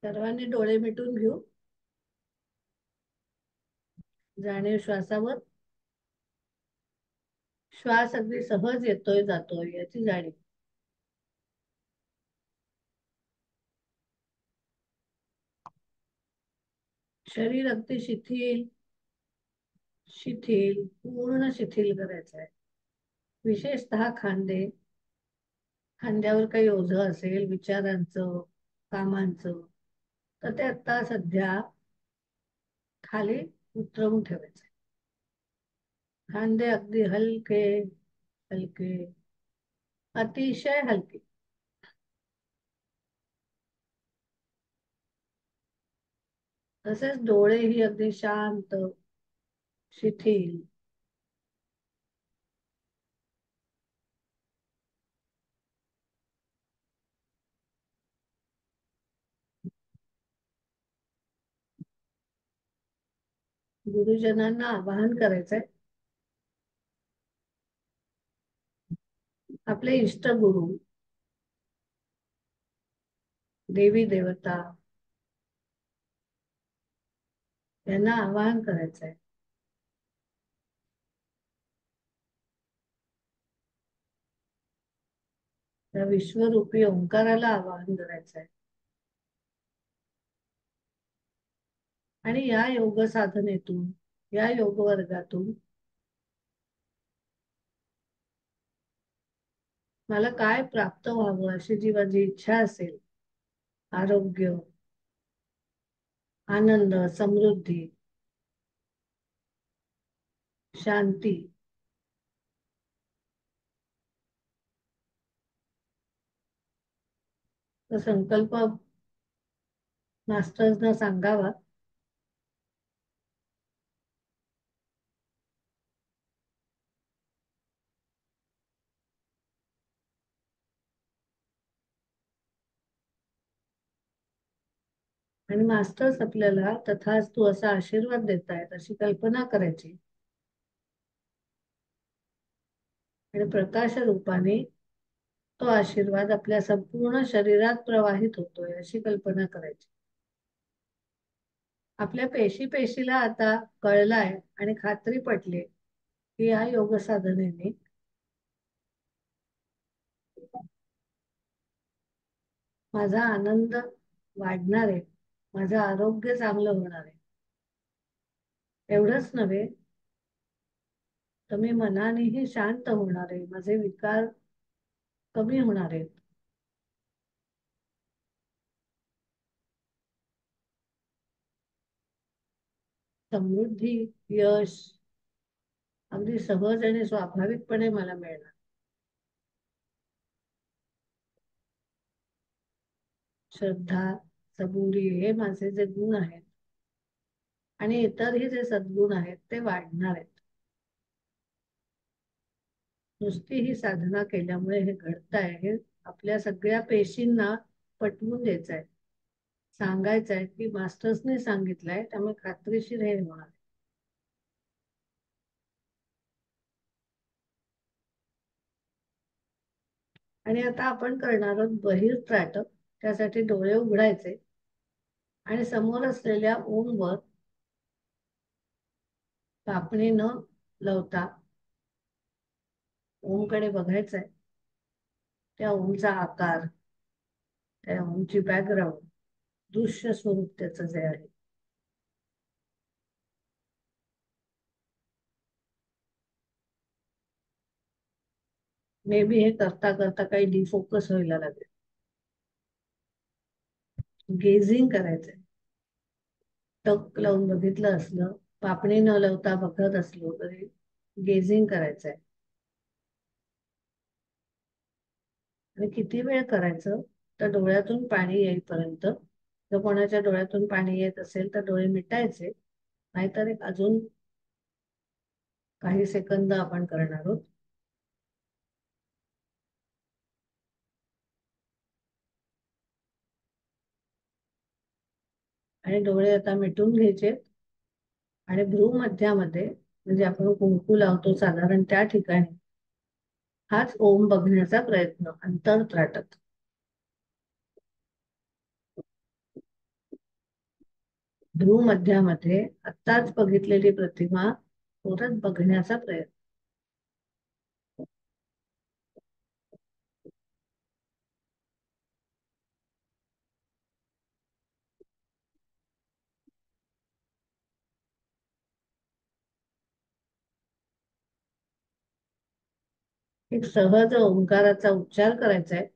सर्वांनी डोळे मिटून घेऊ. जाणीव श्वासावर. श्वास अगदी सहज येतोय जातोय याची जाणीव. शरीर अगदी शिथिल शिथिल पूर्ण शिथिल करायचं आहे. विशेषतः खांदे. खांद्यावर काही ओझं असेल विचारांचं, कामांचं, तर ते आता सध्या खाली उतरवून ठेवायचं. खांदे अगदी हलके हलके, अतिशय हलके. तसेच डोळेही अगदी शांत शिथिल. गुरुजनांना आवाहन करायचंय. आपले इष्ट गुरु, देवी देवता यांना आवाहन करायचंय. त्या विश्वरूपी ओंकाराला आवाहन करायचंय. आणि या योग साधनेतून, या योग वर्गातून मला काय प्राप्त व्हावं अशी जी माझी इच्छा असेल, आरोग्य, आनंद, समृद्धी, शांती, तो संकल्प मास्टर्सना सांगावा. आणि मास्टर्स आपल्याला तथास्तु असा आशीर्वाद देतायत अशी कल्पना करायची. आणि प्रकाश रूपाने तो आशीर्वाद आपल्या संपूर्ण शरीरात प्रवाहित होतोय अशी कल्पना करायची. आपल्या पेशी पेशीला आता कळलाय आणि खात्री पटली की या योग साधनेने माझा आनंद वाढणार आहे, माझं आरोग्य चांगलं होणार आहे. एवढंच नव्हे तर मी मनानेही शांत होणार आहे, माझे विकार कमी होणार आहेत. समृद्धी, यश अगदी सहज आणि स्वाभाविकपणे मला मिळणार. श्रद्धा, सबुरी हे माझे जे गुण आहेत आणि इतरही जे सद्गुण आहेत ते वाढणार आहेत. नुसती ही साधना केल्यामुळे हे घडत आहे हे आपल्या सगळ्या पेशींना पटवून द्यायचं आहे. सांगायचं आहे की मास्टर्सने सांगितलंय त्यामुळे खात्रीशीर हे होणार. आणि आता आपण करणार आहोत बहिर्त्राटक. त्यासाठी डोळे उघडायचे आणि समोर असलेल्या ओमवर पापणी न लावता ओमकडे बघायचंय. त्या ओमचा आकार, त्या ओमची बॅकग्राऊंड, दृश्य स्वरूप त्याचं जे आहे मे बी हे करता करता काही डिफोकस व्हायला लागेल. गेझिंग करायचंय. टक लावून बघितलं असलं, पापणी न लावता बघत असलो तरी गेझिंग करायचंय. आणि किती वेळ करायचं तर डोळ्यातून पाणी येईपर्यंत. जर कोणाच्या डोळ्यातून पाणी येत असेल तर डोळे मिटायचे, नाहीतर एक अजून काही सेकंद आपण करणार आहोत. आणि डोळे आता मिटून घ्यायचे आणि भ्रूमध्यामध्ये म्हणजे आपण कुंकू लावतो साधारण त्या ठिकाणी हाच ओम बघण्याचा प्रयत्न अंतर्त्राटक. भ्रूमध्यामध्ये आत्ताच बघितलेली प्रतिमा परत बघण्याचा प्रयत्न. एक सहज ओंकाराचा उच्चार करायचा आहे.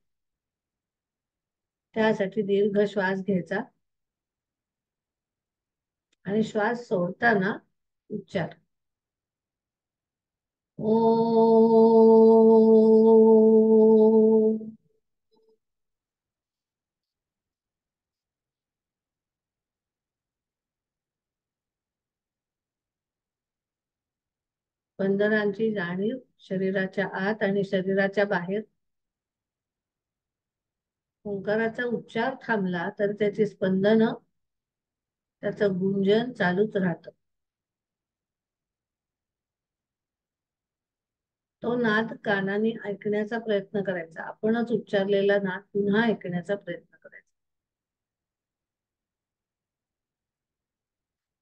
त्यासाठी दीर्घ श्वास घ्यायचा आणि श्वास सोडताना उच्चार. ओ. स्पंदनांची जाणीव शरीराच्या आत आणि शरीराच्या बाहेर. ओंकाराचा उच्चार थांबला तर त्याची स्पंदन, त्याचं गुंजन चालूच राहतं. तो नाद कानाने ऐकण्याचा प्रयत्न करायचा. आपणच उच्चारलेला नाद पुन्हा ऐकण्याचा प्रयत्न करायचा.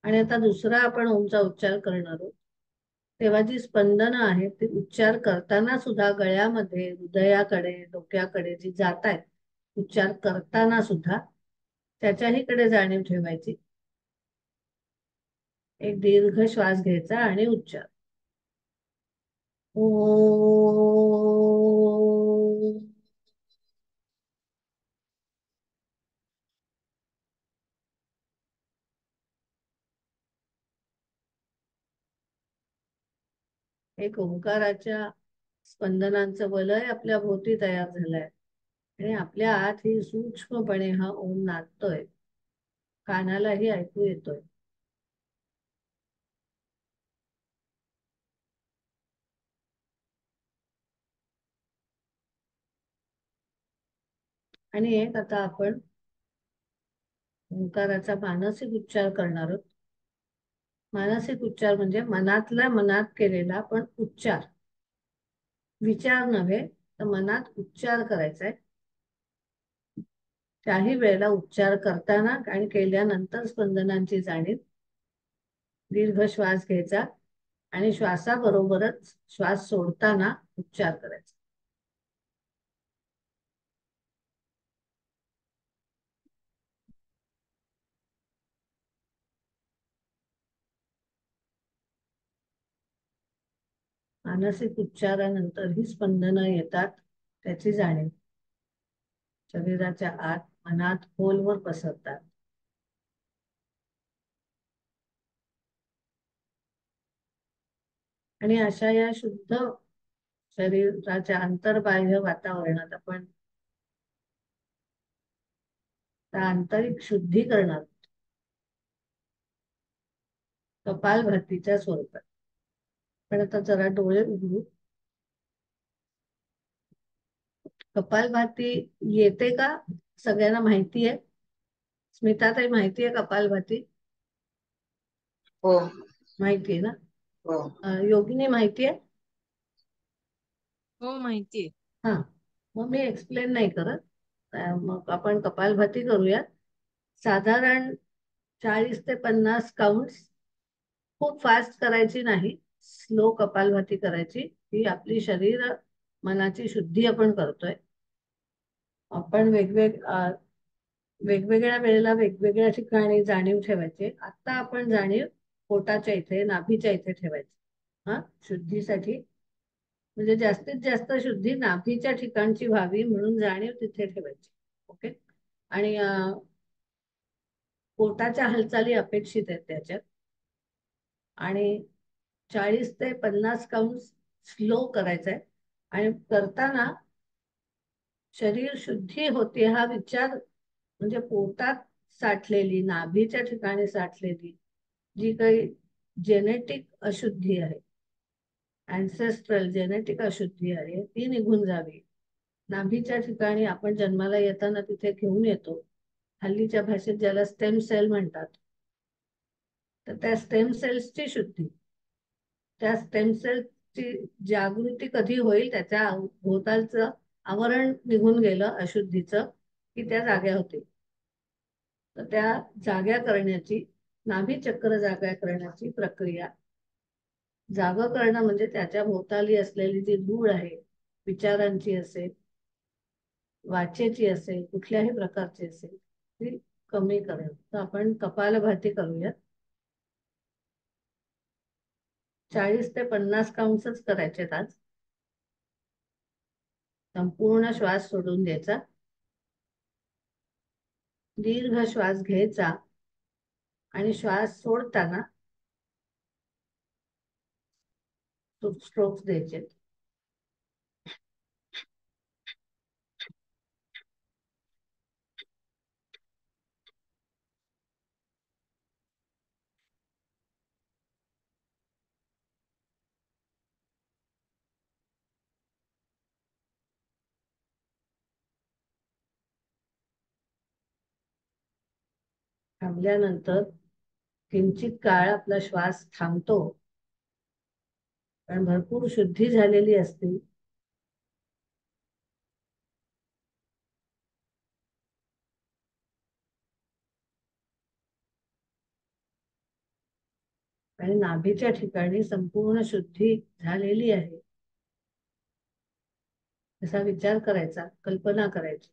आणि आता दुसरा आपण ओमचा उच्चार करणार आहोत. तेव्हा जी स्पंदनं आहेत ती उच्चार करताना सुद्धा गळ्यामध्ये, हृदयाकडे, डोक्याकडे जी जात आहेत, उच्चार करताना सुद्धा त्याच्याहीकडे जाणीव ठेवायची. एक दीर्घ श्वास घ्यायचा आणि उच्चार. ओ. एक ओंकाराच्या स्पंदनांचं वलय आपल्या भोवती तयार झालंय आणि आपल्या आत ही सूक्ष्मपणे हा ओम नाचतोय, कानालाही ऐकू येतोय. आणि एक आता आपण ओंकाराचा मानसिक उच्चार करणार आहोत. मानसिक उच्चार म्हणजे मनातल्या मनात केलेला पण उच्चार, विचार नव्हे तर मनात उच्चार करायचा आहे. त्याही वेळेला उच्चार करताना आणि केल्यानंतर स्पंदनांची जाणीव. दीर्घ श्वास घ्यायचा आणि श्वासाबरोबरच श्वास सोडताना उच्चार करायचा. मानसिक उच्चारानंतर ही स्पंदनं येतात, त्याची जाणीव शरीराच्या आत मनात खोलवर पसरतात. आणि अशा या शुद्ध शरीराच्या अंतर्बाह्य वातावरणात आपण त्या आंतरिक शुद्धीकरणात कपालभातीच्या स्वरूपात. पण आता जरा डोळे उघडू. कपालभाती येते का सगळ्यांना माहिती आहे? स्मिताताई माहिती आहे कपालभाती? हो. माहिती आहे ना? हो. योगिनी माहिती आहे? हो माहितीये. हा, मग मी एक्सप्लेन नाही करत. मग आपण कपालभाती करूयात. साधारण 40 ते 50 काउंट्स. खूप फास्ट करायची नाही, स्लो कपालभाती करायची. ही आपली शरीर मनाची शुद्धी आपण करतोय. आपण वेगवेगळ्या वेळेला वेगवेगळ्या ठिकाणी जाणीव ठेवायची. आता आपण जाणीव पोटाच्या इथे, नाभीच्या इथे ठेवायची. हा, शुद्धीसाठी म्हणजे जास्तीत जास्त शुद्धी नाभीच्या ठिकाणची व्हावी म्हणून जाणीव तिथे ठेवायची. ओके. आणि पोटाच्या हालचाली अपेक्षित आहेत त्याच्यात. आणि 40 ते 50 काउंट स्लो करायचा आहे. आणि करताना शरीर शुद्धी होते हा विचार, म्हणजे पोटात साठलेली, नाभीच्या ठिकाणी साठलेली जी काही जेनेटिक अशुद्धी आहे, अँसेस्ट्रल जेनेटिक अशुद्धी आहे, ती निघून जावी. नाभीच्या ठिकाणी आपण जन्माला येताना तिथे घेऊन येतो, हल्लीच्या भाषेत ज्याला स्टेम सेल म्हणतात. तर त्या स्टेम सेल्सची शुद्धी, त्या स्टेम सेल्सची जागृती कधी होईल, त्याच्या भोवतालचं आवरण निघून गेलं अशुद्धीचं की त्या जाग्या होतील. तर त्या जाग्या करण्याची नाभी चक्र जागा करण्याची प्रक्रिया. जागा करणं म्हणजे त्याच्या भोवताली असलेली जी धूळ आहे, विचारांची असेल, वाचेची असेल, कुठल्याही प्रकारची असेल, ती कमी करणं. तर आपण कपालभाती करूयात. 40 ते 50 काउंट्सच करायचे आज. संपूर्ण श्वास सोडून द्यायचा. दीर्घ श्वास घ्यायचा आणि श्वास सोडताना स्ट्रोक्स द्यायचे. थांबल्यानंतर किंचित काळ आपला श्वास थांबतो, कारण भरपूर शुद्धी झालेली असते. आणि नाभीच्या ठिकाणी संपूर्ण शुद्धी झालेली आहे असा विचार करायचा, कल्पना करायची.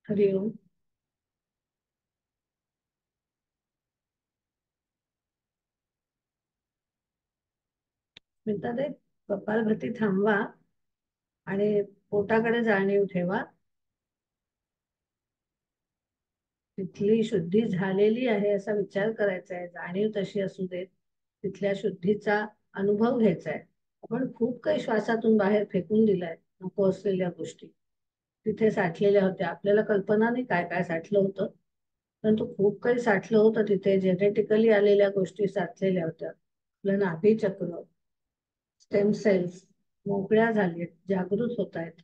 हरिओम. म्हणतात कपालभाती थांबवा आणि पोटाकडे जाणीव ठेवा. तिथली शुद्धी झालेली आहे असा विचार करायचा आहे, जाणीव तशी असू देत. तिथल्या शुद्धीचा अनुभव घ्यायचा आहे. आपण खूप काही श्वासातून बाहेर फेकून दिलाय, नको असलेल्या गोष्टी तिथे साठलेल्या होत्या. आपल्याला कल्पना नाही काय काय साठलं होतं, परंतु खूप काही साठलं होतं तिथे. जेनेटिकली आलेल्या गोष्टी साठलेल्या होत्या. आपलं नाभी चक्र, स्टेम सेल्स मोकळ्या झालेत, जागृत होत आहेत.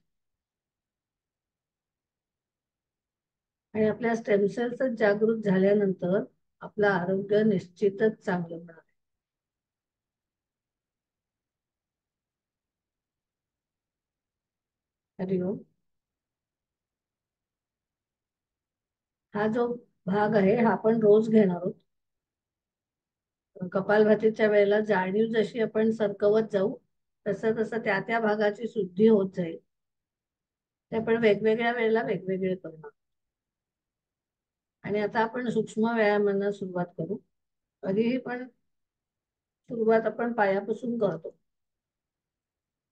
आणि आपल्या स्टेम सेल्सच जागृत झाल्यानंतर आपलं आरोग्य निश्चितच चांगलं होणार. हरिओम. हा जो भाग आहे हा आपण रोज घेणार आहोत. कपालभातीच्या वेळेला जाणीव जशी आपण सरकवत जाऊ, तसं तसं त्या त्या भागाची शुद्धी होत जाईल. ते आपण वेगवेगळ्या वेळेला वेगवेगळे करणार. आणि आता आपण सूक्ष्म व्यायामांना सुरुवात करू. कधीही पण सुरुवात आपण पायापासून करतो.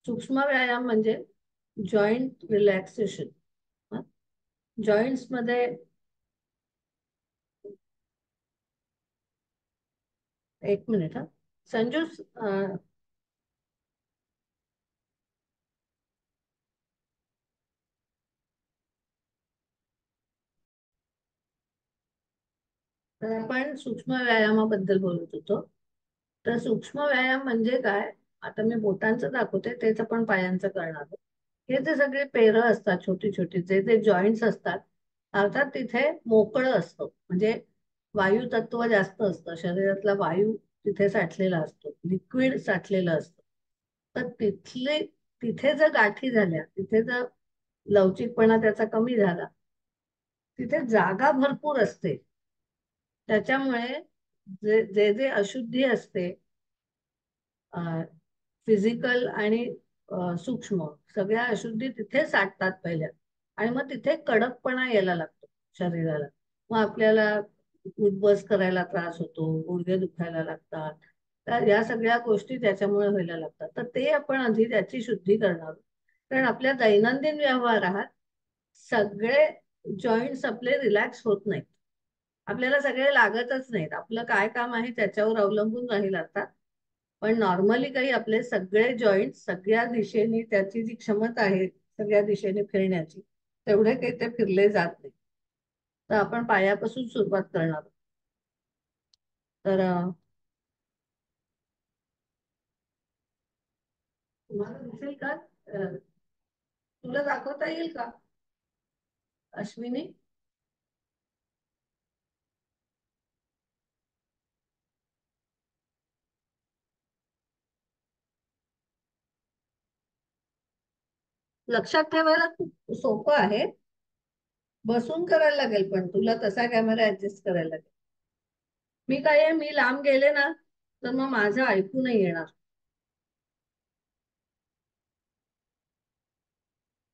सूक्ष्म व्यायाम म्हणजे जॉईंट रिलॅक्सेशन. जॉईंट्स मध्ये एक मिनिट हा संजू. तर आपण सूक्ष्म व्यायामाबद्दल बोलत होतो. तर सूक्ष्म व्यायाम म्हणजे काय, आता मी बोटांचं दाखवते, तेच आपण पायांचं करणार आहोत. हे जे सगळे पेरं असतात, छोटी छोटी जे जे जॉईंट्स असतात, अर्थात तिथे मोकळं असतं, म्हणजे वायू तत्व जास्त असतं. शरीरातला वायू तिथे साठलेला असतो, लिक्विड साठलेलं असतं. तर तिथे जर गाठी झाल्या, तिथे जर लवचिकपणा त्याचा कमी झाला, तिथे जागा भरपूर असते. त्याच्यामुळे जे जे जे अशुद्धी असते, फिजिकल आणि सूक्ष्म, सगळ्या अशुद्धी तिथे साठतात पहिल्या. आणि मग तिथे कडकपणा यायला लागतो शरीराला. मग आपल्याला उठबस करायला त्रास होतो, गुडघे दुखायला लागतात. तर या सगळ्या गोष्टी त्याच्यामुळे व्हायला लागतात. तर ते आपण आधी त्याची शुद्धी करणार आहोत. कारण आपल्या दैनंदिन व्यवहारात सगळे जॉईंट्स आपले रिलॅक्स होत नाहीत. आपल्याला सगळे लागतच नाहीत. आपलं काय काम आहे त्याच्यावर अवलंबून राहील आता. पण नॉर्मली काही आपले सगळे जॉईंट सगळ्या दिशेने, त्याची जी क्षमता आहे सगळ्या दिशेने फिरण्याची, तेवढे काही ते फिरले जात नाही. तर आपण पायापासून सुरुवात करणार. तर तुम्हाला दिसेल का? तुला दाखवता येईल का अश्विनी? लक्षात ठेवायला खूप सोपं आहे. बसून करायला लागेल, पण तुला तसा कॅमेरा ऍडजस्ट करायला लागेल. मी काय आहे, मी लांब गेले ना तर मग माझं ऐकू नाही येणार.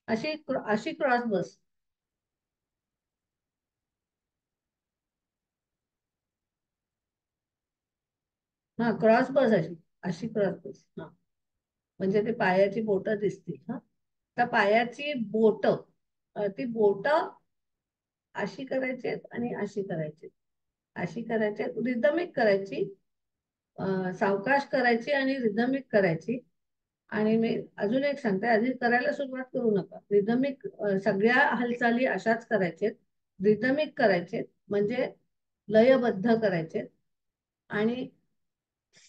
अशी क्रॉस बस. हा, क्रॉस बस अशी. अशी क्रॉस बस, हा. म्हणजे ते पायाची बोटं दिसतील, हा. त्या पायाची बोट, ती बोट अशी करायची आणि अशी करायची. अशी करायची, रिदमिक करायची. सावकाश करायची आणि रिदमिक करायची. आणि मी अजून एक सांगते, आधी करायला सुरुवात करू नका. रिदमिक सगळ्या हालचाली अशाच करायचे, रिदमिक करायचे, म्हणजे लयबद्ध करायचे. आणि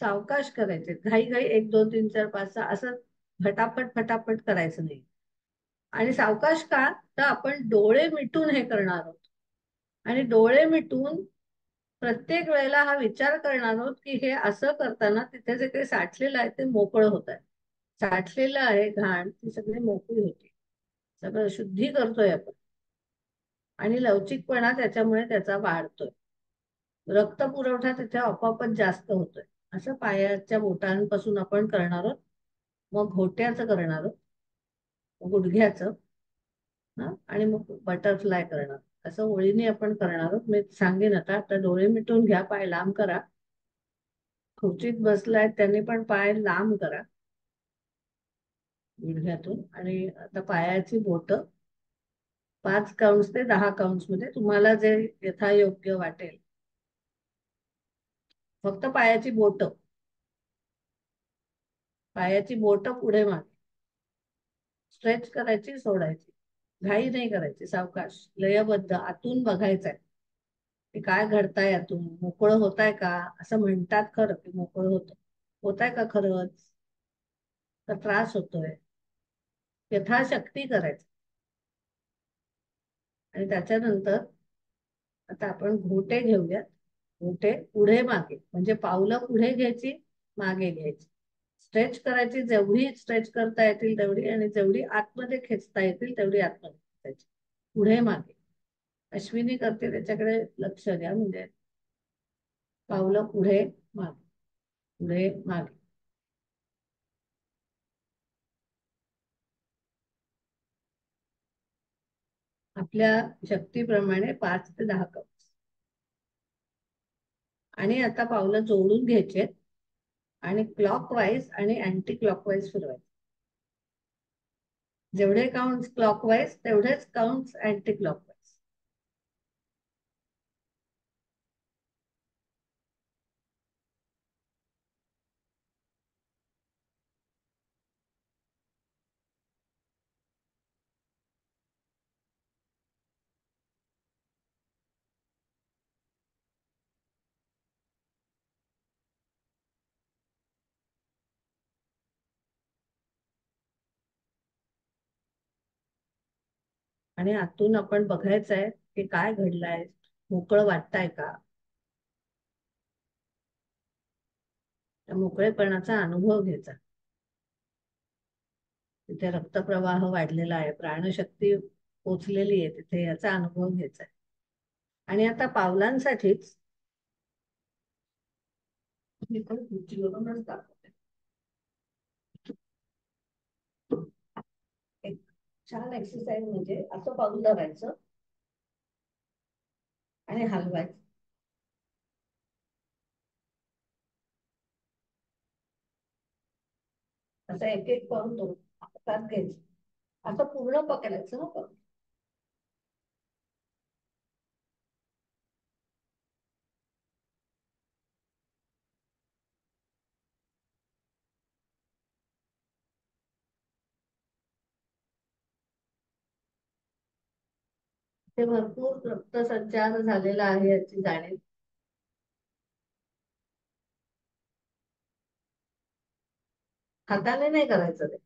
सावकाश करायचे, घाई घाई 1 2 3 4 5 6 असं फटाफट फटाफट करायचं नाही. आणि सावकाश का, तर आपण डोळे मिटून हे करणार आहोत. आणि डोळे मिटून प्रत्येक वेळेला हा विचार करणार आहोत की हे असं करताना तिथे जे काही साठलेलं आहे ते मोकळं होत आहे. साठलेलं आहे घाण, ती सगळी मोकळी होती. सगळं शुद्धी करतोय आपण. आणि लवचिकपणा त्याच्यामुळे त्याचा वाढतोय. रक्त पुरवठा तिथे आपोआपच जास्त होतोय. असं पायाच्या बोटांपासून आपण करणार आहोत. मग घोट्याचं करणार आहोत, मग गुडघ्याचं, हा, आणि मग बटरफ्लाय करणार. असं ओळीने आपण करणार आहोत. मी सांगेन आता. आता डोळे मिटून घ्या, पाय लांब करा. खुर्चीत बसलाय त्यांनी पण पाय लांब करा गुडघ्यातून. आणि आता पायाची बोट 5 काउंट्स ते 10 काउंट्स मध्ये तुम्हाला जे यथायोग्य वाटेल. फक्त पायाची बोट, पायाची बोट पुढे मागे स्ट्रेच करायची, सोडायची. घाई नाही करायची, सावकाश लयबद्ध. आतून बघायचंय की काय घडताय, आतून मोकळं होताय का. असं म्हणतात खरं की मोकळं होतं. होताय का खरंच, तर त्रास होतोय. यथाशक्ती करायचं. आणि त्याच्यानंतर आता आपण घोटे घेऊयात. घोटे पुढे मागे, म्हणजे पावलं पुढे घ्यायची, मागे घ्यायची. स्ट्रेच करायची, जेवढी स्ट्रेच करता येतील तेवढी, आणि जेवढी आतमध्ये खेचता येतील तेवढी आतमध्ये खेचायची. पुढे मागे. अश्विनी करते त्याच्याकडे लक्ष द्या. म्हणजे पावलं पुढे मागे, पुढे मागे. आपल्या शक्तीप्रमाणे 5 ते 10 कप. आणि आता पावलं जोडून घ्यायचे आणि क्लॉकवाईज आणि अँटी क्लॉकवाईज फिरवायचे. जेवढे काउंट क्लॉकवाईज तेवढेच काउंट अँटी क्लॉकवाईज. आणि आतून आपण बघायचंय की काय घडलंय, मोकळं वाटतंय का. त्या मोकळेपणाचा अनुभव घ्यायचा. तिथे रक्तप्रवाह वाढलेला आहे, प्राणशक्ती पोचलेली आहे तिथे, याचा अनुभव घ्यायचा आहे. आणि आता पावलांसाठीच मी पण खुर्चीवरूनच दाखवते. एक छान एक्सरसाइज म्हणजे असं पाऊल धरायचं आणि हलवायचं. असं एक एक पाऊल दोन हातात घ्यायचं. असं पूर्ण पकडायचं ना पाऊल. ते भरपूर रक्तसंचार झालेला आहे याची जाणीव. हाताने नाही करायचं ते.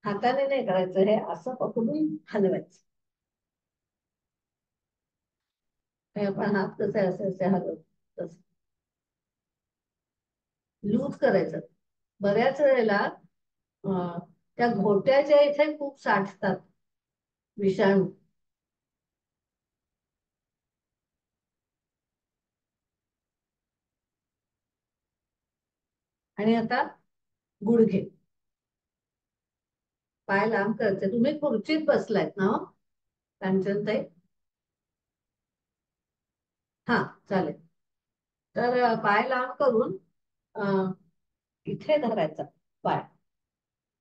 हाताने नाही करायचं, हे असं पकडून हलवायचं. हे आपण हात कसे असे असे हलवतो तसं लूज करायचं. बऱ्याच वेळेला त्या घोट्याच्या इथे खूप साठतात विषाणू. आणि आता गुडघे, पाय लांब करायचे. तुम्ही खुर्चीत बसलायत ना हो? कांचनताई? हा, चालेल. तर पाय लांब करून अ, इथे धरायचा पाय,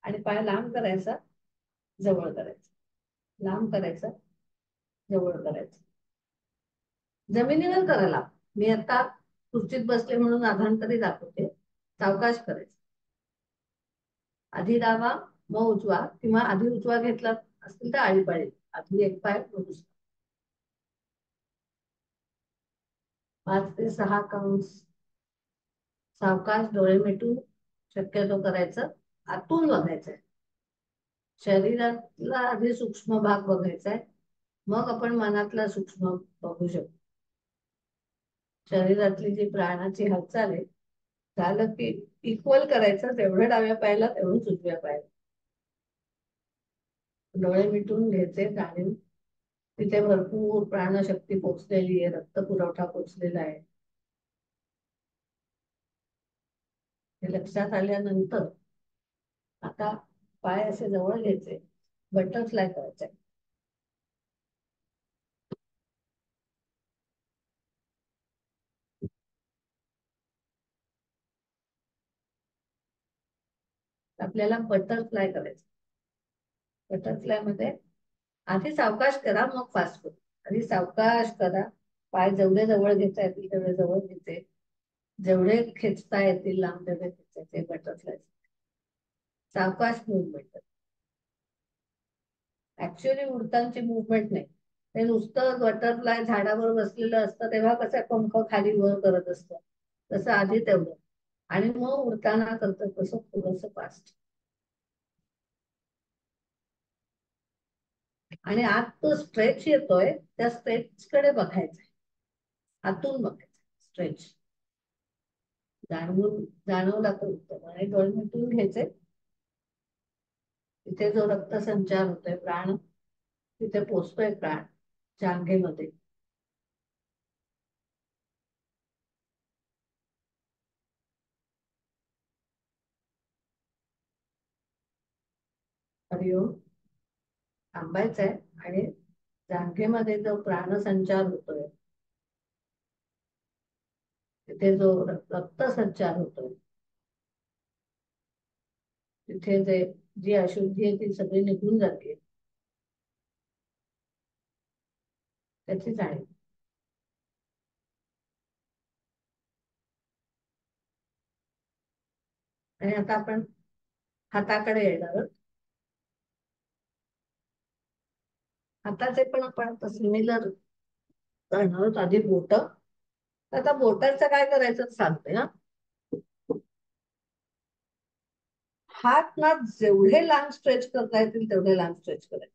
आणि पाय लांब करायचा, जवळ करायचा, लांब करायचा, जवळ करायचा. जमिनीवर करायला. मी आता खुर्चीत बसले म्हणून अधांतरी दाखवते. सावकाश करायचं. आधी डावा, मग उजवा, किंवा आधी उजवा घेतला असतील तर आळीपाळी, आधी एक पाय मग दुसरा. 5 ते 6 काउंट. सावकाश, डोळे मिटून शक्यतो करायचं. आतून बघायचंय. शरीरातला आधी सूक्ष्म भाग बघायचा आहे, मग आपण मनातला सूक्ष्म बघू शकतो. शरीरातली जी प्राणाची हालचाल आहे, झालं की इक्वल करायचं, तेवढं डाव्या पायाला तेवढंच उजव्या पायाला. डोळे मिटून घ्यायचे, जाणीव तिथे भरपूर प्राणशक्ती पोचलेली आहे, रक्त पुरवठा पोचलेला आहे हे लक्षात आल्यानंतर आता पाय असे जवळ घ्यायचे, बटरफ्लाय करायचे. आपल्याला बटरफ्लाय करायचं. बटरफ्लाय मध्ये आधी सावकाश करा, मग फास्ट करा. आधी सावकाश करा. पाय जेवढे जवळ घेता येतील तेवढे जवळ घ्यायचे, जेवढे खेचता येतील लांब तेवढे खेचायचे. बटरफ्लाय सावकाश मुवमेंट, ऍक्च्युअली उडतांची मुवमेंट नाही. ते नुसतं बटरफ्लाय झाडावर बसलेलं असतं तेव्हा कसं पंख खाली वर करत असतं, तसं आधी तेवढं, आणि मग उडताना करतं तसं थोडस फास्ट. आणि आत तो स्ट्रेच येतोय, त्या स्ट्रेच कडे बघायचंय, आतून बघायचं स्ट्रेच. जाणवला तर उत्तम. आणि डोळे मिटून घ्यायचे. तिथे जो रक्त संचार होतोय, प्राण तिथे पोचतोय, प्राण जांघेमध्ये. हरिओम. थांबायचंय, आणि जांघेमध्ये जो प्राणसंचार होतोय, तिथे जो रक्त संचार होतोय, तिथे जे जी अशुद्धी आहे ती सगळी निघून जाते, त्याची जाणीव. आणि आता आपण हाताकडे येणार आहोत. हाताचे पण आपण सिमिलर करणार आहोत. आधी बोट. आता बोटांचं काय करायचं सांगते हा. हात ना जेवढे लांब स्ट्रेच करता येतील तेवढे लांब स्ट्रेच करायचे,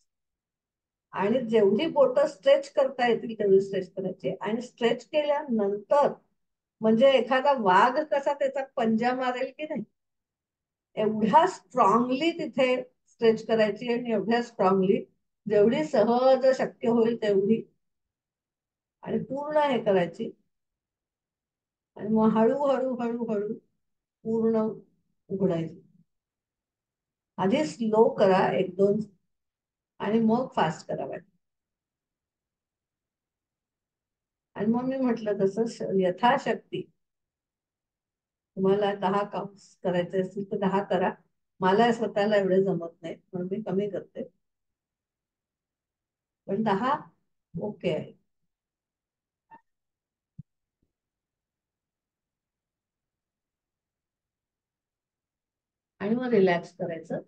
आणि जेवढी बोट स्ट्रेच करता येतील तेवढी स्ट्रेच करायची. आणि स्ट्रेच केल्यानंतर, म्हणजे एखादा वाघ कसा त्याचा पंजा मारेल की नाही, एवढ्या स्ट्रॉंगली तिथे स्ट्रेच करायची, आणि एवढ्या स्ट्रॉंगली जेवढी सहज शक्य होईल तेवढी, आणि पूर्ण हे करायची. आणि मग हळू हळू हळू हळू पूर्ण उघडायची. आधी स्लो करा, 1-2, आणि मग फास्ट करा. आणि मग मी म्हटलं तसं यथाशक्ती तुम्हाला 10 काउंट करायचे असतील तर 10 करा. मला स्वतःला एवढे जमत नाही म्हणून मी कमी करते, पण 10 ओके आहे. आणि मग रिलॅक्स करायचं.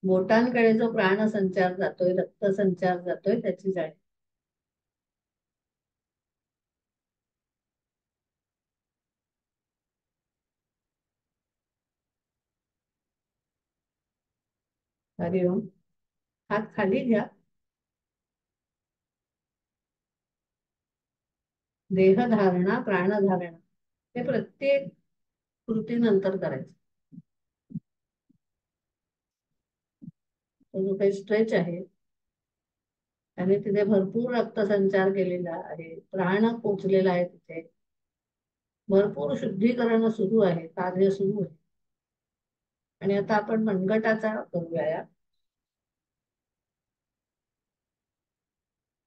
बोटांकडे जो प्राणसंचार जातोय, रक्त संचार जातोय, त्याची जाणीव. हरिओम. हात खाली घ्या. देहधारणा, प्राणधारणा हे प्रत्येक कृतीनंतर करायचं. तो जो काही स्ट्रेच आहे त्याने तिथे भरपूर रक्तसंचार केलेला आहे, प्राण पोचलेला आहे तिथे, भरपूर शुद्धीकरण सुरू आहे, कार्य सुरू आहे. आणि आता आपण मनगटाचा करूया.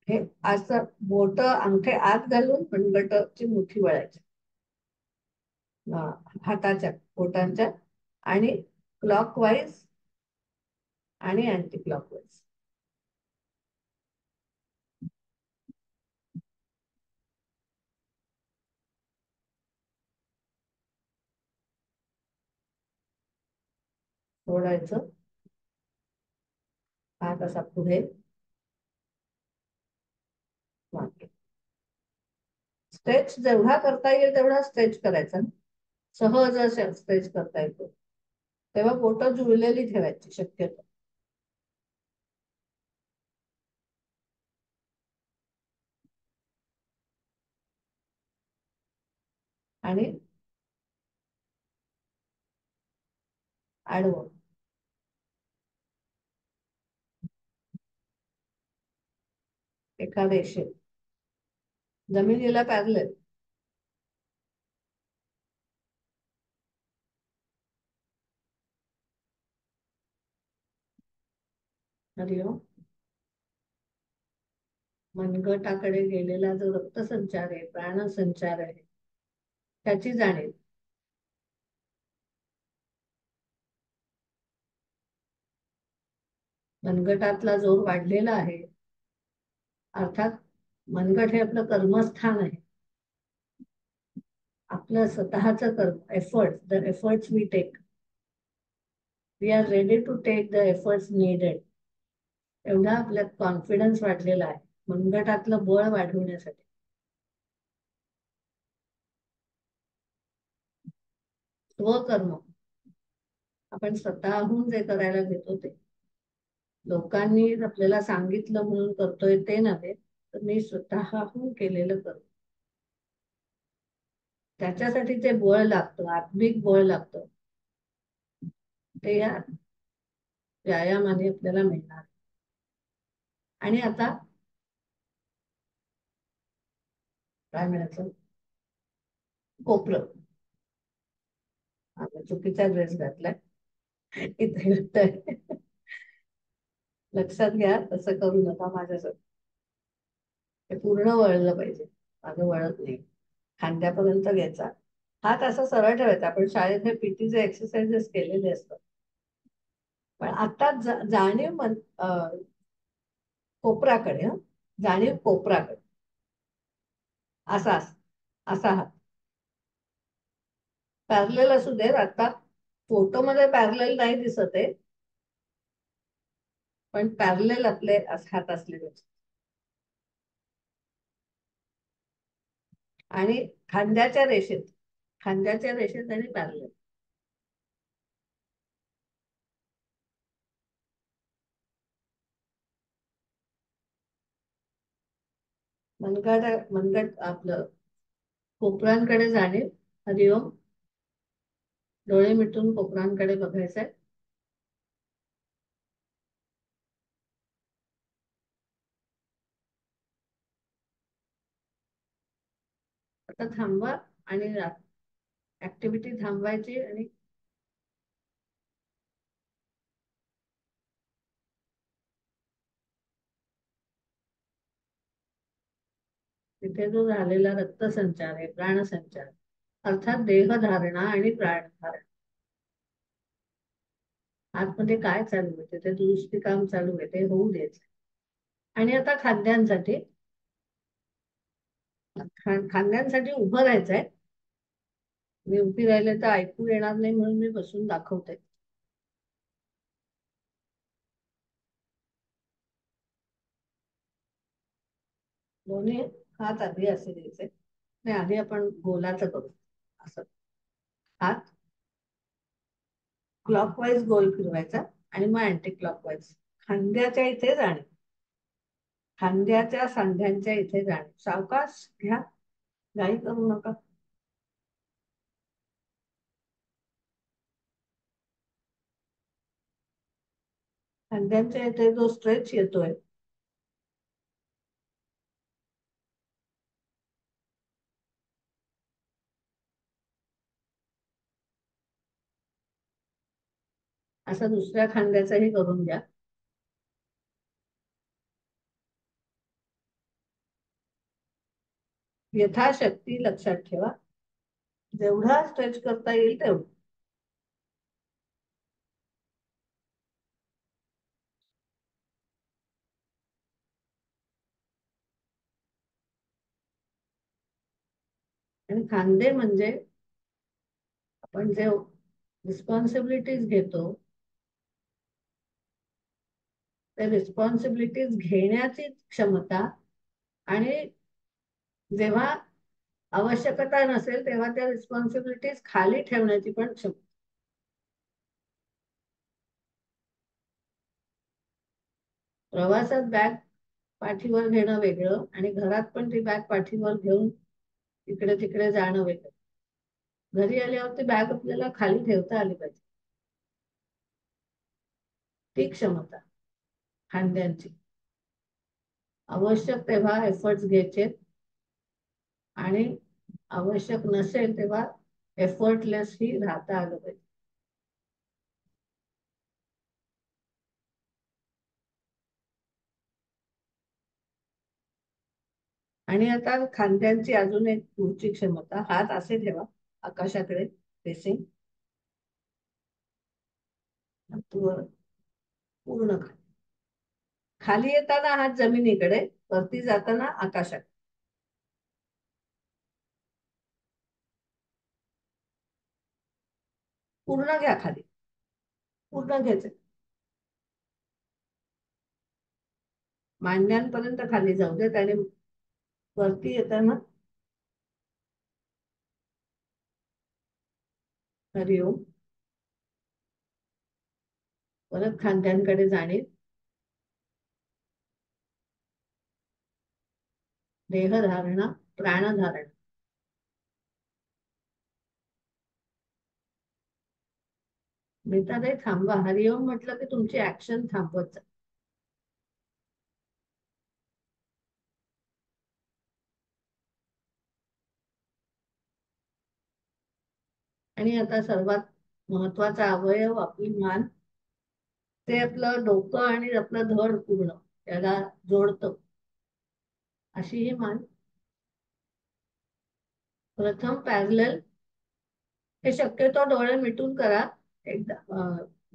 हे असं बोट अंगठे आत घालून मनगटाची मुठी वळायची, हाताच्या बोटांच्या, आणि क्लॉकवाईज आणि अँटी क्लॉकवाईज. सोडायचं, हात असा पुढे मागे. स्ट्रेच जेवढा करता येईल तेवढा स्ट्रेच करायचा, सहज स्ट्रेच करता येतो तेव्हा बोट जुळलेली ठेवायची शक्यतो. आणि आडवं एका रेषेत जमिनीला पॅरलल. हरिओम. मनगटाकडे गेलेला जो रक्तसंचार आहे, प्राणसंचार आहे, त्याची जाणीव. मनगटातला जोर वाढलेला आहे, अर्थात मनगट हे आपलं कर्मस्थान आहे, आपलं स्वतःचं कर्म, effort, the efforts we take, we are ready to take the efforts needed, एवढा आपल्यात कॉन्फिडन्स वाढलेला आहे मनगटातलं बळ वाढवण्यासाठी. स्वकर्म आपण स्वतःहून जे करायला घेतो ते, लोकांनी आपल्याला सांगितलं म्हणून करतोय ते नव्हे, तर मी स्वतःहून केलेलं कर्म. त्याच्यासाठी ते बळ लागतं, आत्मिक बळ लागतं, ते या व्यायामाने आपल्याला मिळणार. आणि आता काय म्हणायचं, कोपरं. आता चुकीचा ड्रेस घातलाय इथे घातलाय. लक्षात घ्या, तसं करू नका माझ्यासाठी. ते पूर्ण वळलं पाहिजे, माझं वळत नाही. खांद्यापर्यंत घ्यायचा, हात असा सरळ ठेवायचा. आपण शाळेत हे पीटीचे एक्सरसाइजेस केलेले असतात, पण आता जाणीव कोपराकडे, जाणीव कोपराकडे, असा असा हात पॅरलेल असू दे. आता फोटो मध्ये पॅरलेल नाही दिसत आहे, पण पॅरलेल आपले हात असले पाहिजे. आणि खांद्याच्या रेषेत, खांद्याच्या रेषेत आणि पॅरलेल. मनगट आपलं कोपरांकडे जाणे. हरिओम. डोळे मिटून कोपरांकडे बघायचंय. आता थांबवा आणि ऍक्टिव्हिटी थांबवायची आणि तिथे जो झालेला रक्तसंचार आहे, प्राणसंचार, अर्थात देहधारणा आणि प्राणधारणा, आतमध्ये काय चालू आहे, तिथे दुरुस्ती काम चालू आहे, ते होऊ द्यायचं. आणि आता खांद्यांसाठी, खांद्यांसाठी उभं राहायचंय. मी उभी राहिले तर ऐकू येणार नाही म्हणून मी बसून दाखवते. दोन्ही हात आधी असे द्यायचे नाही, आधी आपण गोलाचं करू. असं हात क्लॉकवाईज गोल फिरवायचा आणि मग अँटी क्लॉकवाईज. खांद्याच्या इथे जाणे, खांद्याच्या सांध्यांच्या इथे जाणे. सावकाश घ्या, घाई करू नका. खांद्यांच्या इथे जो स्ट्रेच येतोय असा दुसऱ्या खांद्याचाही करून घ्या. यथाशक्ती लक्षात ठेवा, जेवढा स्ट्रेच करता येईल तेवढं. आणि खांदे म्हणजे आपण जे रिस्पॉन्सिबिलिटीज घेतो त्या रिस्पॉन्सिबिलिटीज घेण्याची क्षमता आणि जेव्हा आवश्यकता नसेल तेव्हा त्या रिस्पॉन्सिबिलिटीज खाली ठेवण्याची पण क्षमता. प्रवासात बॅग पाठीवर घेणं वेगळं आणि घरात पण ती बॅग पाठीवर घेऊन इकडे तिकडे जाणं वेगळं. घरी आल्यावर ती बॅग आपल्याला खाली ठेवता आली पाहिजे. ती क्षमता खांद्यांची. आवश्यक तेव्हा एफर्ट्स घ्यायचे आणि आवश्यक नसेल तेव्हा एफर्टलेस ही राहता आलं पाहिजे. आणि आता खांद्यांची अजून एक पुढची क्षमता, हात असे ठेवा आकाशाकडे फेसिंग, पूर्ण खाली. खाली येताना हात जमिनीकडे, वरती जाताना आकाशात. पूर्ण घ्या खाली, पूर्ण घ्यायचं. मांड्यांपर्यंत खाली जाऊ देत आणि वरती येताना हरिओम. परत खांद्यांकडे जाणीव, देहधारणा, प्राणधारणा. मिताताई थांबवा. हरिओम म्हटलं की तुमची ऍक्शन थांबवत जा. आणि आता सर्वात महत्वाचा अवयव आपली मान, ते आपलं डोकं आणि आपलं धड पूर्ण त्याला जोडतं अशी ही मान. प्रथम पॅरलल. हे शक्यतो डोळे मिटून करा. एकदा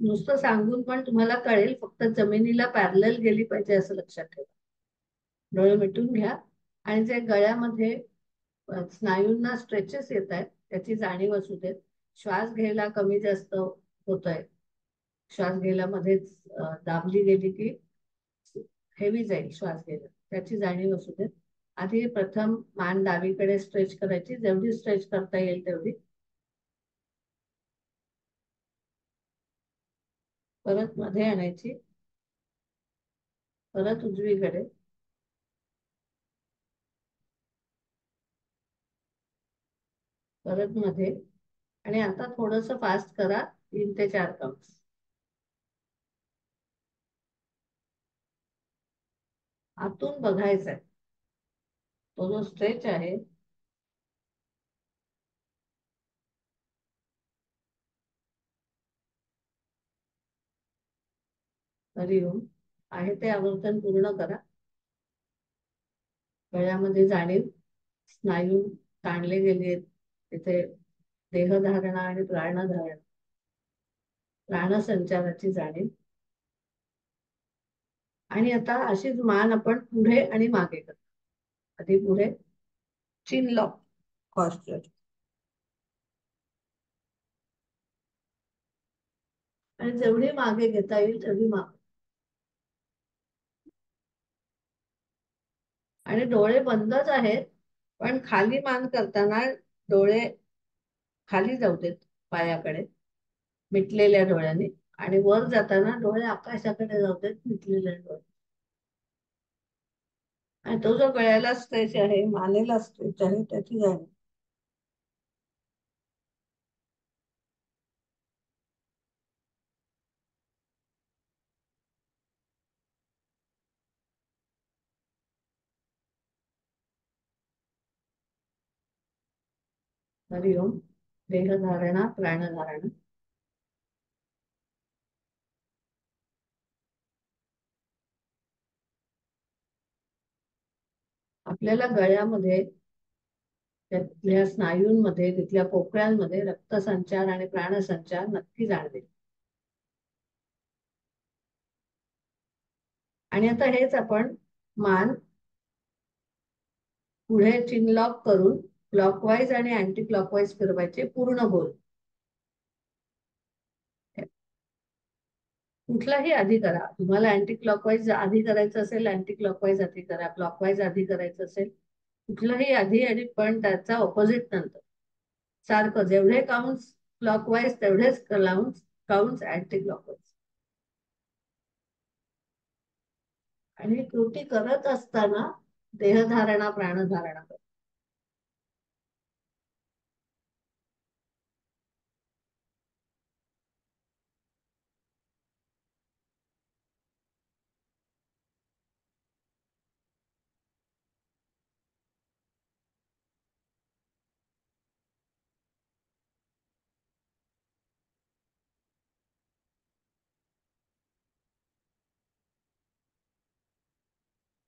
नुसतं सांगून पण तुम्हाला कळेल, फक्त जमिनीला पॅरलल गेली पाहिजे असं लक्षात ठेवा. डोळे मिटून घ्या आणि जे गळ्यामध्ये स्नायूंना स्ट्रेचेस येत आहेत त्याची जाणीव असू देत. श्वास घ्यायला कमी जास्त होत आहे, श्वास घ्यायला मध्येच दाबली गेली की हेवी जाईल श्वास घ्यायला, त्याची जाणीव असू देत. आधी प्रथम मान डावीकडे स्ट्रेच करायची, जेवढी स्ट्रेच करता येईल तेवढी. परत मध्ये आणायची, परत उजवीकडे, परत मध्ये. आणि आता थोडस फास्ट करा, 3 ते 4 काउंट. आतून बघायचंय तो जो स्ट्रेच आहे हरिओम आहे ते आवर्तन पूर्ण करा. गळ्यामध्ये जाणीव, स्नायू ताणले गेले तिथे, देहधारणा आणि प्राणधारणा, प्राणसंचाराची जाणीव. आणि आता अशीच मान आपण पुढे आणि मागे करतो. आधी पुढे, चिन लॉक पॉस्चर. आणि जेवढी मागे घेता येईल तेवढी मागे. आणि डोळे बंदच आहेत, पण खाली मान करताना डोळे खाली जाऊ देत पायाकडे मिटलेल्या डोळ्यांनी, आणि वर जाताना डोळे आकाशाकडे जाऊ देत मिटलेल्या डोळे. आणि तो जो गळ्याला स्ट्रेच आहे, मानेला स्ट्रेच आहे, त्याची जाणीव. हरिओम. देहधारणा प्राणधारणा. आपल्याला गळ्यामध्ये, त्यातल्या स्नायूंमध्ये, तिथल्या पोकळ्यांमध्ये रक्तसंचार आणि प्राणसंचार नक्की जाणवेल. आणि आता हेच आपण मान पुढे चिनलॉक करून क्लॉकवाईज आणि अँटी क्लॉकवाईज फिरवायचे पूर्ण गोल. कुठलाही आधी करा. तुम्हाला अँटी क्लॉकवाईज आधी करायचं असेल, अँटी क्लॉकवाईज आधी करा. क्लॉकवाईज आधी करायचं असेल, कुठलाही आधी, आणि पण त्याचा ऑपोजिट नंतर. सारखं जेवढे काउंट्स क्लॉकवाईज तेवढेच काउंट्स अँटी क्लॉकवाईज. आणि कृती करत असताना देहधारणा प्राणधारणा करा.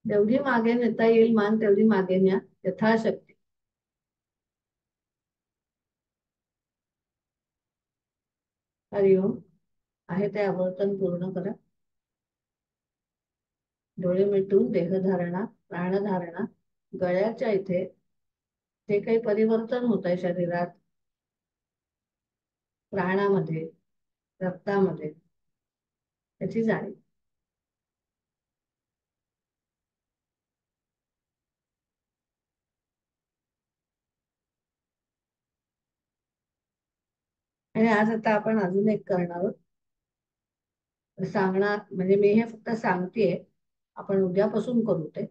जेवढी मागे नेता येईल मान तेवढी मागे न्या, यथाशक्ती. हरिओम. आहे ते आवर्तन पूर्ण करा. डोळे मिटून देहधारणा प्राणधारणा. गळ्याच्या इथे जे काही परिवर्तन होत आहे शरीरात, प्राणामध्ये, रक्तामध्ये, त्याची जाणीव. आणि आज आता आपण अजून एक करणार आहोत. सांगणार म्हणजे मी हे फक्त सांगतेय, आपण उद्यापासून करू ते.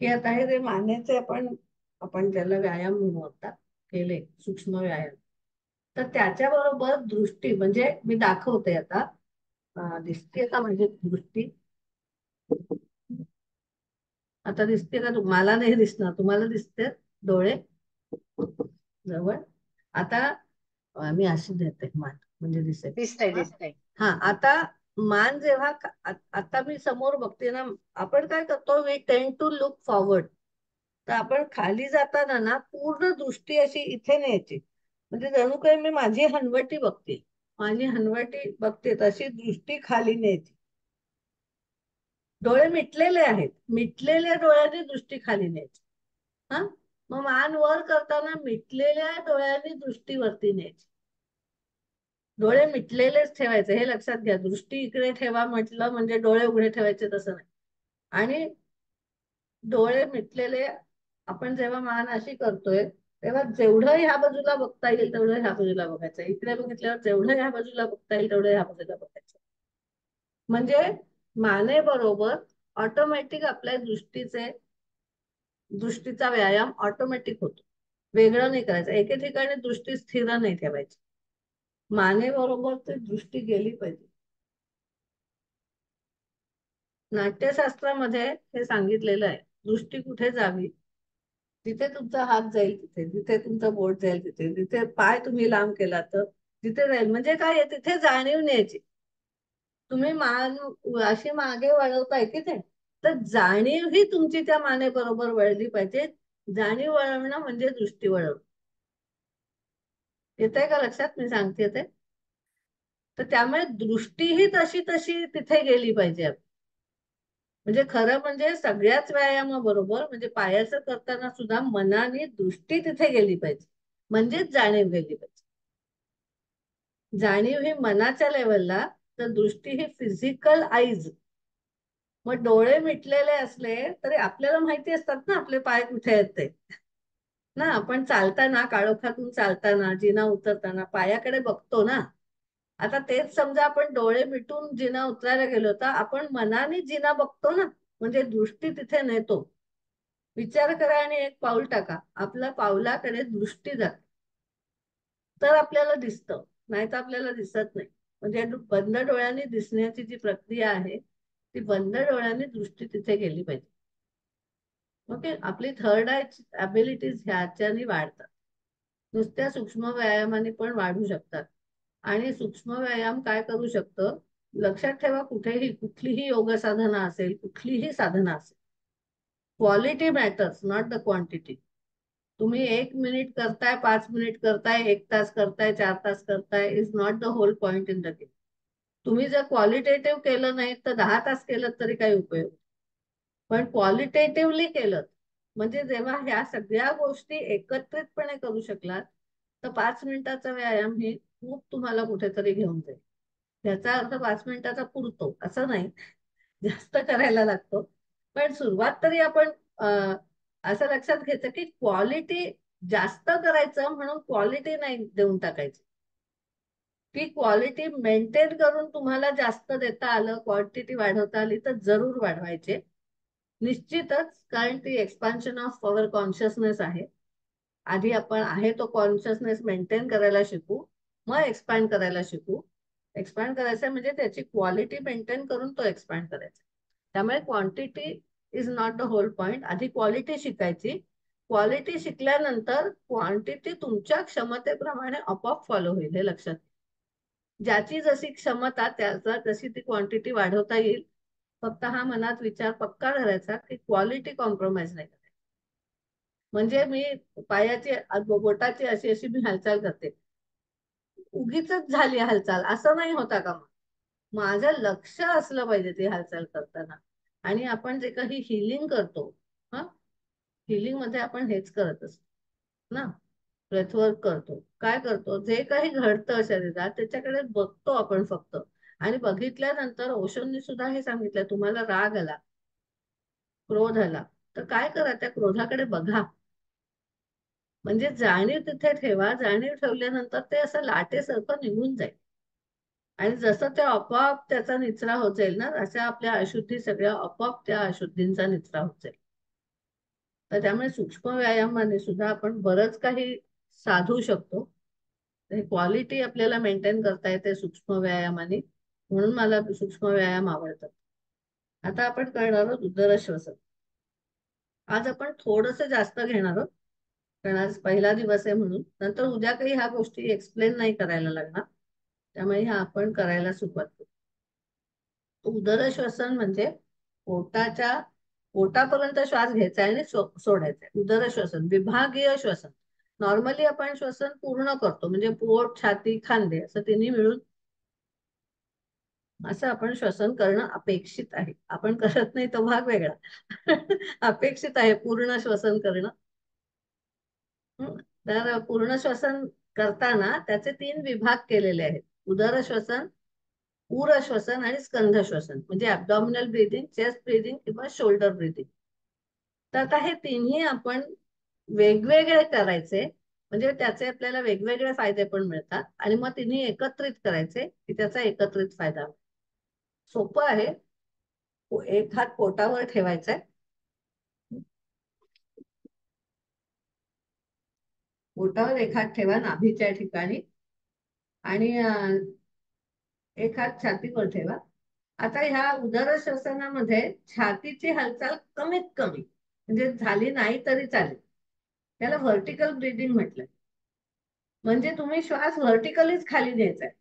की आता हे जे मानेचे आपण आपण त्याला व्यायाम म्हणू आता केले, सूक्ष्म व्यायाम. तर त्याच्याबरोबर दृष्टी, म्हणजे मी दाखवते आता. दिसते का म्हणजे दृष्टी? आता दिसते का? मला नाही दिसणार, तुम्हाला दिसते डोळे जवळ. आता मी अशी देते मान, म्हणजे दिसेल. दिसतंय हा. दिसतंय. हा, आता मान जेव्हा आता मी समोर बघते ना, आपण काय करतो, वी टेंड टू लुक फॉरवर्ड. तर आपण खाली जाताना ना पूर्ण दृष्टी अशी इथे न्यायची, म्हणजे जणू काही मी माझी हनवटी बघते, माझी हनवटी बघते तशी दृष्टी खाली न्यायची. डोळे मिटलेले आहेत, मिटलेल्या डोळ्याने दृष्टी खाली न्यायची. हा. मग मान वर करताना मिटलेल्या डोळ्यांनी दृष्टी वरती न्यायची. डोळे मिटलेलेच ठेवायचे, हे लक्षात घ्या. दृष्टी इकडे ठेवा म्हटलं म्हणजे डोळे उघडे ठेवायचे तसं नाही. आणि डोळे मिटलेले, आपण जेव्हा मान अशी करतोय तेव्हा जेवढं ह्या बाजूला बघता येईल तेवढं ह्या बाजूला बघायचं. इकडे बघितल्यावर जेवढं ह्या बाजूला बघता येईल तेवढं ह्या बाजूला बघायचं. म्हणजे माने बरोबर ऑटोमॅटिक आपल्या दृष्टीचा व्यायाम ऑटोमॅटिक होतो. वेगळं नाही करायचं, एके ठिकाणी दृष्टी स्थिर नाही ठेवायची. माने बरोबर ते दृष्टी गेली पाहिजे. नाट्यशास्त्रामध्ये हे सांगितलेलं आहे, दृष्टी कुठे जावी, जिथे तुमचा हात जाईल तिथे, जिथे तुमचं बोट जाईल तिथे, जिथे पाय तुम्ही लांब केला तर तिथे जाईल. म्हणजे काय, तिथे जाणीव न्यायची. तुम्ही मान अशी मागे वळवताय की ते, तर जाणीव ही तुमची त्या माने बरोबर वळली पाहिजे. जाणीव वळवणं म्हणजे दृष्टी वळवणं. येत आहे का लक्षात मी सांगते ते? तर त्यामुळे दृष्टी ही तशी तशी तिथे गेली पाहिजे. म्हणजे खरं म्हणजे सगळ्याच व्यायामाबरोबर, म्हणजे पायाचं करताना सुद्धा मनाने दृष्टी तिथे गेली पाहिजे, म्हणजेच जाणीव गेली पाहिजे. जाणीव ही मनाच्या लेवलला, तर दृष्टी ही फिजिकल आईज. मग डोळे मिटलेले असले तरी आपल्याला माहिती असतात ना आपले पाय कुठे आहेत ते. ना आपण चालताना, काळोखातून चालताना, जिना उतरताना पायाकडे बघतो ना. आता तेच समजा आपण डोळे मिटून जिना उतरायला गेलो तर आपण मनाने जिना बघतो ना, म्हणजे दृष्टी तिथे नेतो. विचार करा आणि एक पाऊल टाका, आपल्या पावलाकडे दृष्टी जाते, तर आपल्याला दिसतं, नाही तर आपल्याला दिसत नाही. म्हणजे बंद डोळ्यांनी दिसण्याची जी प्रक्रिया आहे, ती बंद डोळ्यांनी दृष्टी तिथे गेली पाहिजे. ओके. आपली थर्ड आय ॲबिलिटीज ह्याच्याने वाढतात. नुसत्या सूक्ष्म व्यायामाने पण वाढू शकतात. आणि सूक्ष्म व्यायाम काय करू शकतं? लक्षात ठेवा, कुठेही कुठलीही योग साधना असेल, कुठलीही साधना असेल, quality matters not the quantity. तुम्ही 1 मिनिट करताय, 5 मिनिट करताय, 1 तास करताय, 4 तास करताय, is not the whole point in the game. तुम्ही जर क्वालिटेटिव्ह केलं नाही तर 10 तास केलं तरी काही उपयोग. पण क्वालिटेटिव्हली केलं म्हणजे जेव्हा ह्या सगळ्या गोष्टी एकत्रितपणे करू शकलात, तर 5 मिनिटाचा व्यायाम हे खूप तुम्हाला कुठेतरी घेऊन जाईल. त्याचा अर्थ 5 मिनिटाचा पुरतो असं नाही, जास्त करायला लागतो. पण सुरुवात तरी आपण असं लक्षात घ्यायचं की क्वालिटी जास्त करायचं म्हणून क्वालिटी नाही देऊन टाकायची. ती क्वालिटी मेंटेन करून तुम्हाला जास्त देता आलं, क्वांटिटी वाढवता आली तर जरूर वाढवायचे. निश्चितच, कारण ती एक्सपान्शन ऑफ पॉवर कॉन्शियसनेस आहे. आधी आपण आहे तो कॉन्शियसनेस मेंटेन करायला शिकू, मग एक्सपॅन्ड करायला शिकू. एक्सपॅन्ड करायचं म्हणजे त्याची क्वालिटी मेंटेन करून तो एक्सपॅन्ड करायचा. त्यामुळे quantity is not the whole point. आधी क्वालिटी शिकायची. क्वालिटी शिकल्यानंतर क्वांटिटी तुमच्या क्षमतेप्रमाणे आपोआप फॉलो होईल, हे लक्षात. ज्याची जशी क्षमता त्याचा तशी ती क्वांटिटी वाढवता येईल. फक्त हा मनात विचार पक्का धरायचा की क्वालिटी कॉम्प्रोमाइज नाही करायची. म्हणजे मी पायाची बोटाची अशी अशी मी हालचाल करते, उगीच झाली हालचाल असं नाही होता का? माझं लक्ष असलं पाहिजे ती हालचाल करताना. आणि आपण जे काही हिलिंग करतो, हा, हिलिंग मध्ये आपण हेच करत असतो ना, ब्रेथवर्क करतो. काय करतो? जे काही घडतं शरीरात त्याच्याकडे बघतो आपण फक्त. आणि बघितल्यानंतर ओशोंनी सुद्धा हे सांगितलं, तुम्हाला राग आला, क्रोध आला, तर काय करा? त्या क्रोधाकडे बघा. म्हणजे जाणीव तिथे ठेवा. जाणीव ठेवल्यानंतर ते असं लाटेसारखं निघून जाईल. आणि जसं ते आपोआप त्याचा निचरा होत जाईल ना, अशा आपल्या अशुद्धी सगळ्या आपोआप त्या अशुद्धींचा निचरा होत जाईल. तर त्यामुळे सूक्ष्म व्यायामाने सुद्धा आपण बरंच काही साधू शकतो. क्वालिटी आपल्याला मेंटेन करता येते सूक्ष्म व्यायामाने. म्हणून मला सूक्ष्म व्यायाम आवडतात. आता आपण करणार आहोत उदर श्वसन. आज आपण थोडस जास्त घेणार आहोत, कारण आज पहिला दिवस आहे म्हणून. नंतर उद्या काही ह्या गोष्टी एक्सप्लेन नाही करायला लागणार, त्यामुळे ह्या आपण करायला सुरुवात करू. उदर श्वसन म्हणजे पोटाच्या पोटापर्यंत श्वास घ्यायचा आणि सोडायचा. उदर श्वसन विभागीय श्वसन. नॉर्मली आपण श्वसन पूर्ण करतो, म्हणजे पोट, छाती, खांदे असं तिन्ही मिळून असं आपण श्वसन करणं अपेक्षित आहे. आपण करत नाही तो भाग वेगळा. अपेक्षित आहे पूर्ण श्वसन करणं. तर पूर्ण श्वसन करताना त्याचे 3 विभाग केलेले आहेत: उदर श्वसन, उर श्वसन आणि स्कंध श्वसन. म्हणजे ऍब्डॉमिनल ब्रीदिंग, चेस्ट ब्रीदिंग किंवा शोल्डर ब्रीदिंग. तर आता हे तिन्ही आपण वेगवेगळे करायचे, म्हणजे त्याचे आपल्याला वेगवेगळे फायदे पण मिळतात. आणि मग तिन्ही एकत्रित करायचे की त्याचा एकत्रित फायदा. सोपं आहे. एक हात पोटावर ठेवायचा आहे. पोटावर एक हात ठेवा नाभीच्या ठिकाणी, आणि एक हात छातीवर ठेवा. आता ह्या उदर श्वसनामध्ये छातीची हालचाल कमीत कमी, म्हणजे झाली नाही तरी चालेल. त्याला व्हर्टिकल ब्रीदिंग म्हटलंय. म्हणजे तुम्ही श्वास व्हर्टिकलीच खाली द्यायचा आहे.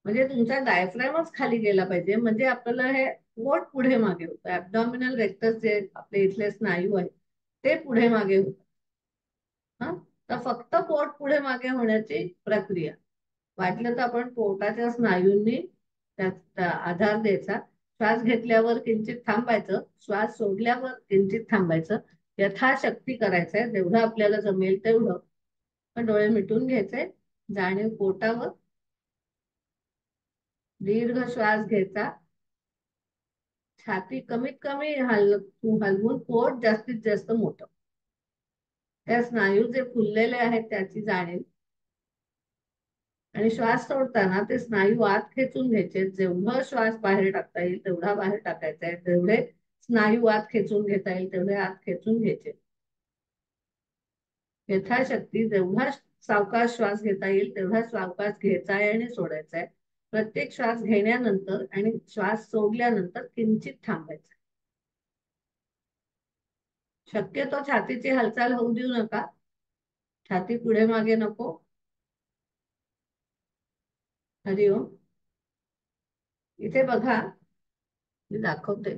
म्हणजे तुमचा डायफ्रॅमच खाली गेला पाहिजे. म्हणजे आपल्याला हे पोट पुढे मागे होतं. ऍब्डॉमिनल रेक्टस जे आपले इथले स्नायू आहेत ते पुढे मागे होतात. हा, तर फक्त पोट पुढे मागे होण्याची प्रक्रिया. वाटलं तर आपण पोटाच्या स्नायूंनी त्यात आधार द्यायचा. श्वास घेतल्यावर किंचित थांबायचं, श्वास सोडल्यावर किंचित थांबायचं. यथाशक्ती करायचंय, जेवढं आपल्याला जमेल तेवढं. पण डोळे मिटून घ्यायचे, जाणीव पोटावर. दीर्घ श्वास घ्यायचा. छाती कमीत कमी हलवून पोट जास्तीत जास्त मोठं. त्या स्नायू जे फुललेले आहेत त्याची जाणीव. आणि श्वास सोडताना ते स्नायू आत खेचून घ्यायचे. जेवढं श्वास बाहेर टाकता येईल तेवढा बाहेर टाकायचा आहे. जेवढे स्नायू आत खेचून घेता येईल तेवढे आत खेचून घ्यायचे. यथाशक्ती जेवढा सावकाश श्वास घेता येईल तेवढा सावकाश घ्यायचा आहे आणि सोडायचा आहे. प्रत्येक श्वास घेण्यानंतर आणि श्वास सोडल्यानंतर किंचित थांबायचं. शक्यतो छातीची हालचाल होऊ देऊ नका. छाती पुढे मागे नको. हरिओम. इथे बघा, मी दाखवते.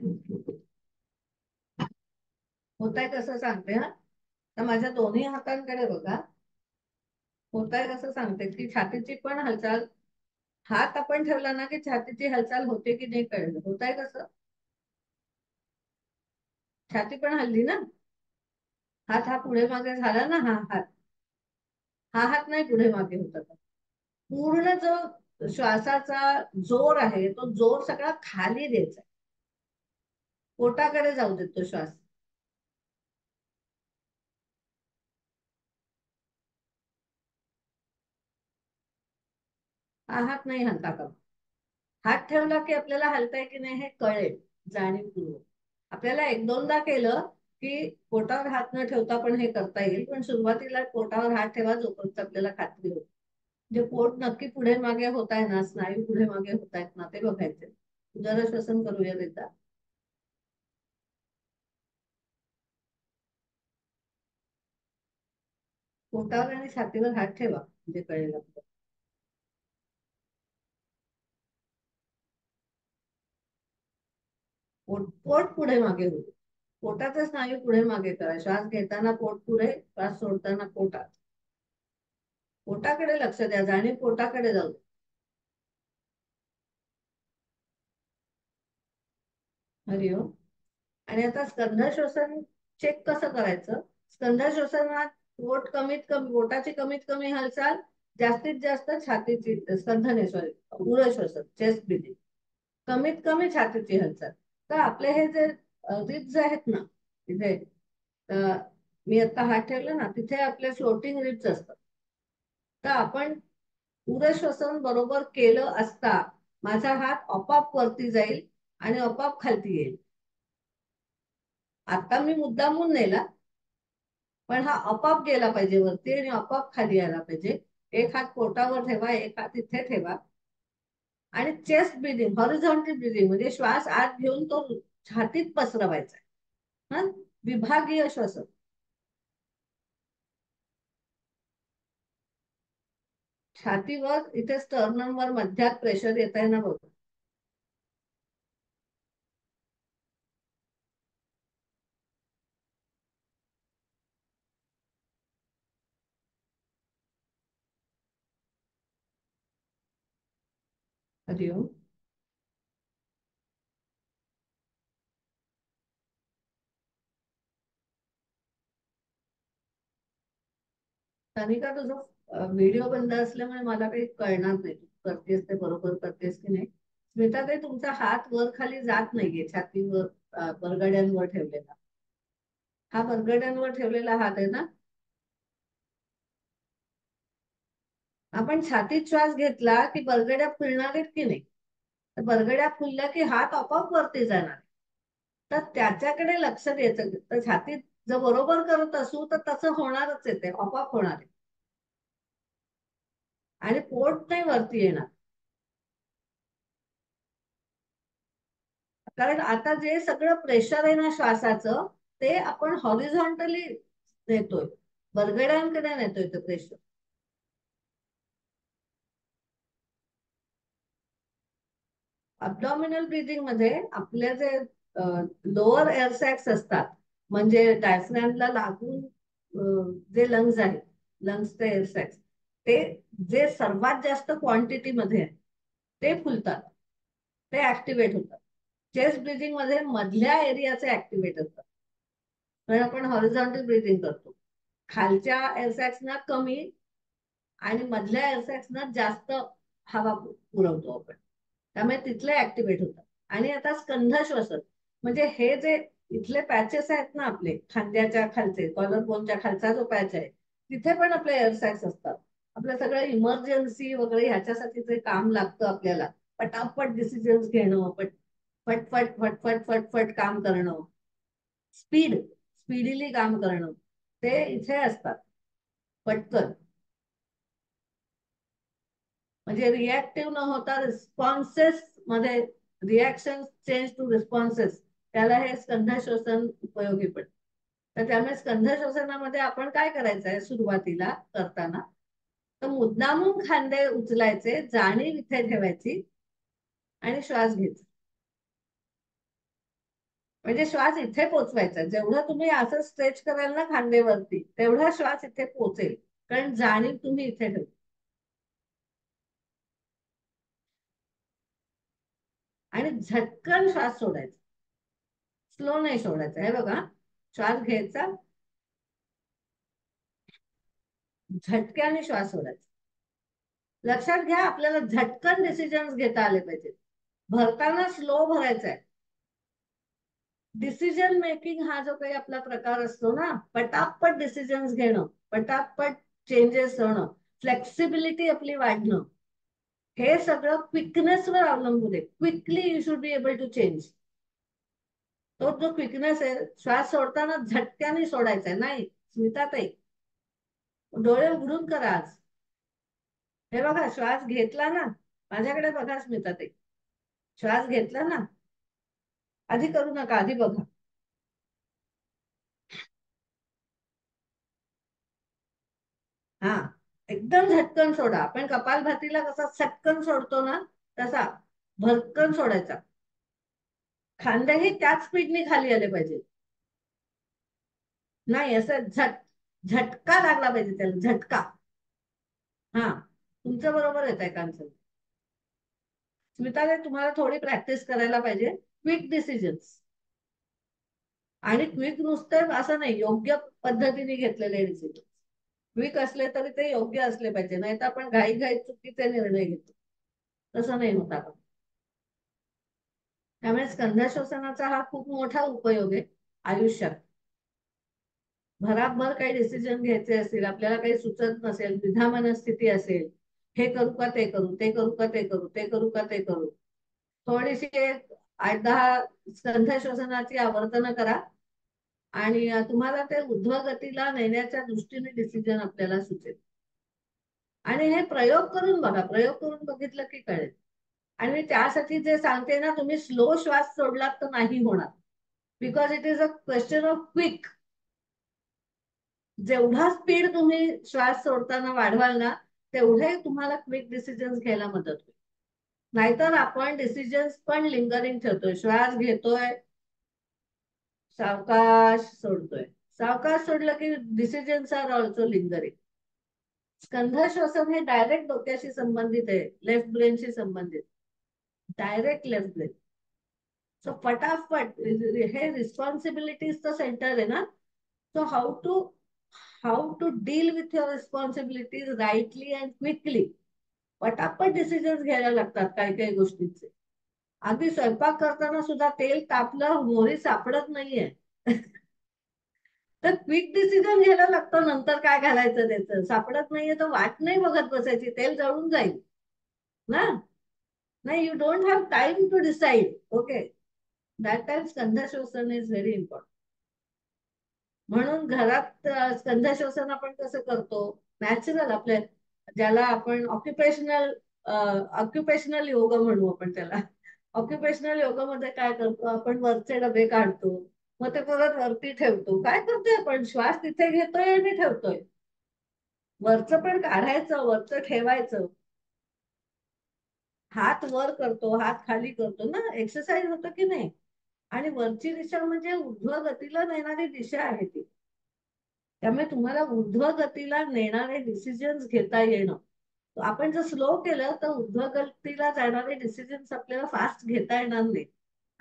होत आहे कसं सांगते हा. तर माझ्या दोन्ही हातांकडे बघा. होत आहे कसं सांगते की छातीची पण हालचाल, हात आपण ठेवला ना की छातीची हालचाल होते की नाही कळलं. होत आहे कसं. छाती पण हल्ली ना. हात हा पुढे मागे झाला ना. हा हात नाही पुढे मागे होत आता. पूर्ण जो श्वासाचा जोर आहे तो जोर सगळा खाली द्यायचा. पोटाकडे जाऊ देत तो श्वास. हा हात नाही हलता का. हात ठेवला की आपल्याला हलताय की नाही हे कळेल जाणीवपूर्वक. आपल्याला एक दोनदा केलं की पोटावर हात न ठेवता पण हे करता येईल, पण सुरुवातीला पोटावर हात ठेवा जोपर्यंत आपल्याला खात्री होते. म्हणजे पोट नक्की पुढे मागे होत आहे ना, स्नायू पुढे मागे होत आहेत ना, ते बघायचे. जरा श्वसन करूया एकदा. पोटावर आणि छातीवर हात ठेवा म्हणजे कळेल आपल्याला. पोट पुढे मागे होते. पोटाचा स्नायू पुढे मागे करा. श्वास घेताना पोट पुढे, श्वास सोडताना पोटात. पोटाकडे लक्ष द्या, जाणीव पोटाकडे जाऊ. हरिओम. आणि आता स्कंध श्वसन चेक कसं करायचं. स्कंध श्वसनात पोट कमीत कमी, पोटाची कमीत कमी हालचाल, जास्तीत जास्त छातीची, स्कंध नाही सॉरी, उर श्वसन चेस्ट ब्रीथिंग, कमीत कमी छातीची हालचाल. तर आपले हे जे रिब्स आहेत ना तिथे, मी आता हात ठेवला ना तिथे आपले फ्लोटिंग रिब्स असतात. तर आपण उर श्वसन बरोबर केलं असता माझा हात आपोआप वरती जाईल आणि आपोआप खालती येईल. आता मी मुद्दामून नेला, पण हा आपोआप गेला पाहिजे वरती आणि आपोआप खाली यायला पाहिजे. एक हात पोटावर ठेवा, एक हात इथे ठेवा. आणि चेस्ट ब्रिदिंग, हॉरिझॉन्टल ब्रिदिंग म्हणजे श्वास आत घेऊन तो छातीत पसरवायचा. हा विभागीय श्वसन. छातीवर इथे स्टर्नमवर मध्यात प्रेशर येत आहे ना बघ. हरिओम. सानिका तुझं व्हिडिओ बंद असल्यामुळे मला काही कळणार नाही तू करतेस ते बरोबर करतेस की नाही. स्मिता ताई तुमचा हात वर खाली जात नाहीये छातीवर, बरगड्यांवर ठेवलेला. हा बरगड्यांवर ठेवलेला हात आहे ना. आपण छातीत श्वास घेतला की बरगड्या फुलणार आहेत की नाही. तर बरगड्या फुलल्या की हात आपोआप वरती जाणार. तर त्याच्याकडे लक्ष द्यायचं. तर छातीत जर बरोबर करत असू तर तसं होणारच आहे, ते आपोआप होणार आहे. आणि पोट नाही वरती येणार. कारण आता जे सगळं प्रेशर आहे ना श्वासाचं, ते आपण हॉरिझॉन्टली नेतोय, बरगड्यांकडे नेतोय ते प्रेशर. अब्डॉमिनल ब्रीदिंग मध्ये आपले जे लोअर एअर सॅक्स असतात, म्हणजे डायफ्रॅमला लागून जे लंग्स आहेत, लंग्सचे एअर सॅक्स, ते जे सर्वात जास्त क्वांटिटी मध्ये आहे ते फुलतात, ते ऍक्टिव्हेट होतात. चेस्ट ब्रीदिंग मध्ये मधल्या एरियाचे ऍक्टिव्हेट होतात. तर आपण हॉरिझॉन्टल ब्रीदिंग करतो, खालच्या एअर सॅक्सना कमी आणि मधल्या एअर सॅक्सना जास्त हवा पुरवतो आपण, त्यामुळे तिथले ऍक्टिव्हेट होतात. आणि आता स्कंध श्वसन म्हणजे हे जे इथले पॅचेस आहेत ना आपले खांद्याच्या खालचे, कॉलर बोनच्या खालचा जो पॅच आहे, तिथे पण आपले एअर सॅक्स असतात. आपलं सगळं इमर्जन्सी वगैरे ह्याच्यासाठी जे काम लागतं आपल्याला, पटापट डिसिजन्स घेणं, फटफट फटफट फटफट काम करणं, स्पीडिली काम करणं, ते इथे असतात पटकन. म्हणजे रिॲक्टिव्ह न होता रिस्पॉन्सेस मध्ये, रिॲक्शन चेंज टू रिस्पॉन्सेस, त्याला हे स्कंध श्वसन उपयोगी पडतं. तर त्यामुळे स्कंध श्वसनामध्ये आपण काय करायचं आहे सुरुवातीला करताना, तर मुद्दामून खांदे उचलायचे, जाणीव इथे ठेवायची आणि श्वास घ्यायचा. म्हणजे श्वास इथे पोचवायचा, जेवढा तुम्ही असं स्ट्रेच कराल ना खांदेवरती तेवढा श्वास इथे पोचेल, कारण जाणीव तुम्ही इथे ठेव. आणि झटकन श्वास सोडायचा, स्लो नाही सोडायचा. हे बघा, श्वास घ्यायचा, झटक्याने श्वास सोडायचा. लक्षात घ्या, आपल्याला झटकन डिसिजन्स घेता आले पाहिजेत. भरताना स्लो भरायचा आहे. डिसिजन मेकिंग हा जो काही आपला प्रकार असतो ना, पटापट डिसिजन्स घेणं, पटापट चेंजेस होणं, फ्लेक्सिबिलिटी आपली वाढणं, हे सगळं क्विकनेसवर अवलंबून आहे. Quickly you should be able to change. तो जो क्विकनेस आहे, श्वास सोडताना झटक्याने सोडायचा आहे. नाही स्मिताताई, डोळे उघडून करा आज. हे बघा, श्वास घेतला ना, माझ्याकडे बघा स्मिताताई, श्वास घेतला ना, आधी करू नका, आधी बघा. हा, एकदम झटकन सोडा. आपण कपालभातीला कसा चटकन सोडतो ना, तसा भरकन सोडायचा. खांदेही त्याच स्पीडने खाली आले पाहिजे. नाही, असं झटका लागला पाहिजे त्याला, झटका. हा, तुमचं बरोबर येत आहे कांचन. स्मिताने तुम्हाला थोडी प्रॅक्टिस करायला पाहिजे. क्विक डिसिजन्स, आणि क्विक नुसते असं नाही, योग्य पद्धतीने घेतलेले डिसिजन. क्विक असले तरी ते योग्य असले पाहिजे, नाही तर आपण घाई घाई चुकीचे निर्णय घेतो. तसं नाही होत आपण. त्यामुळे स्कंध श्वसनाचा हा खूप मोठा उपयोग आहे आयुष्यात. भराभर काही डिसिजन घ्यायचे असतील, आपल्याला काही सुचत नसेल, द्विधा मनस्थिती असेल, हे करू का ते करू, ते करू का ते करू, ते करू का ते करू, थोडीशी एक 8-10 स्कंध श्वसनाची आवर्तन करा आणि तुम्हाला ते ऊर्ध्वगतीला नेण्याच्या दृष्टीने डिसिजन आपल्याला सुचेल. आणि हे प्रयोग करून बघा, प्रयोग करून बघितलं की कळेल. आणि मी त्यासाठी जे सांगते ना, तुम्ही स्लो श्वास सोडलात तर नाही होणार, because it is a question of quick. जेवढा स्पीड तुम्ही श्वास सोडताना वाढवाल ना, तेवढे तुम्हाला क्विक डिसिजन्स घ्यायला मदत होईल. नाहीतर आपण डिसिजन्स पण लिंगरिंग ठेवतोय. श्वास घेतोय, सावकाश सोडतोय, सावकाश सोडलं की डिसिजन्स आर ऑल्सो लिंगरिंग. स्कंध श्वसन हे डायरेक्ट डोक्याशी संबंधित आहे, लेफ्ट ब्रेनशी संबंधित, डायरेक्ट लेफ्ट ब्रेन. सो फटाफट, हे रिस्पॉन्सिबिलिटीजचं सेंटर आहे ना. So how to deal with your responsibilities rightly and quickly. पटापट डिसिजन्स घ्यायला लागतात काही काही गोष्टींचे. अगदी स्वयंपाक करताना सुद्धा तेल तापलं, मोहरी सापडत नाहीये तर क्विक डिसिजन घ्यायला लागतं, नंतर काय घालायचं त्याचं सापडत नाहीये, तर वाट नाही बघत बसायची, तेल जळून जाईल ना. नाही, you don't have time to decide. Okay, that time स्कंध श्वसन इज व्हेरी इम्पॉर्टंट. म्हणून घरात स्कंध श्वसन आपण कसं करतो, नॅचरल आपल्या, ज्याला आपण ऑक्युपेशनल योग म्हणू आपण त्याला. ऑक्युपेशनल योगामध्ये काय करतो आपण, वरचे डबे काढतो, मग ते परत वरती ठेवतो. काय करतोय आपण, श्वास तिथे घेतोय आणि ठेवतोय. वरचं पण काढायचं, वरचं ठेवायचं. हात वर करतो, हात खाली करतो ना, एक्सरसाइज होतं की नाही. आणि वरची दिशा म्हणजे ऊर्ध्व गतीला नेणारी दिशा आहे ती. त्यामुळे तुम्हाला ऊर्ध्व गतीला नेणारे डिसिजन्स घेता येणं. आपण जर स्लो केलं तर ऊर्ध्व गतीला जाणारे डिसिजन्स आपल्याला फास्ट घेता येणार नाही.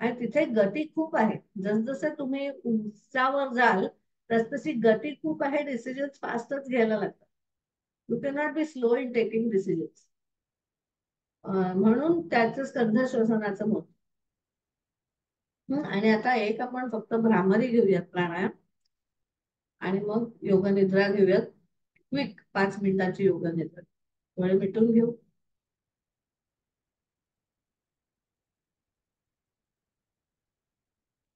आणि तिथे गती खूप आहे. जसजसे तुम्ही उंचावर जाल तसतशी गती खूप आहे, डिसिजन्स फास्टच घ्यायला लागतात. You can not be slow in taking decisions. म्हणून त्याचं स्कंध श्वसनाचं मत. आणि आता एक आपण फक्त भ्रामरी घेऊयात प्राणायाम, आणि मग योग निद्रा घेऊयात. क्विक 5 मिनिटाची योग निद्रा. डोळे मिटून घेऊ.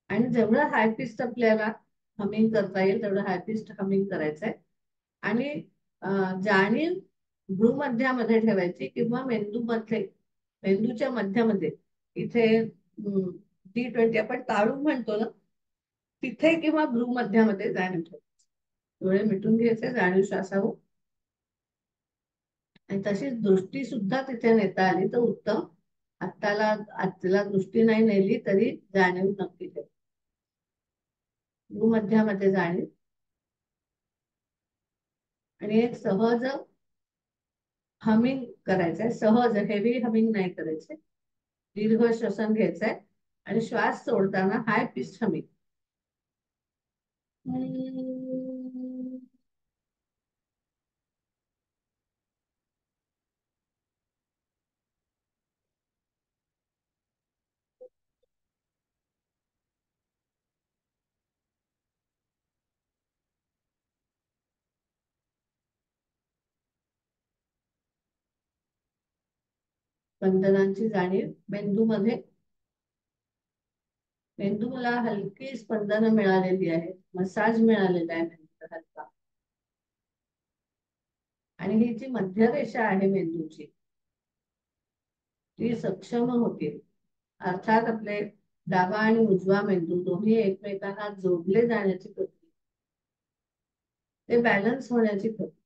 आणि जेवढं हाय पिस्ट आपल्याला हमिंग करता येईल तेवढं हाय पिस्ट हमिंग करायचंय. आणि जाणीव भ्रूमध्यामध्ये ठेवायची किंवा मेंदूमध्ये, मेंदूच्या मध्यामध्ये. इथे T20 आपण ताळू म्हणतो ना, तिथे किंवा भ्रूमध्यामध्ये जाणीव ठेवायची. डोळे मिटून घ्यायचे, जाणीव श्वासावर. आणि तशीच दृष्टी सुद्धा तिथे नेता आली तर उत्तम. आत्ताला दृष्टी नाही नेली तरी जाणीव नक्की ठेव. भूमध्यामध्ये जाणीव. आणि एक सहज हमिंग करायचंय, सहज हेवी हमिंग नाही करायचंय. दीर्घ श्वसन घ्यायचंय आणि श्वास सोडताना हाय पिच हमिंग. स्पंदनांची जाणीव मेंदूमध्ये. मेंदू मला हलकी स्पंदनं मिळालेली आहेत, मसाज मिळालेला आहे मेंदूला हलका. आणि ही जी मध्यरेषा आहे मेंदूची ती सक्षम होते. अर्थात आपले डावा आणि उजवा मेंदू दोन्ही एकमेकांना जोडले जाण्याची प्रक्रिया, ते बॅलन्स होण्याची प्रक्रिया.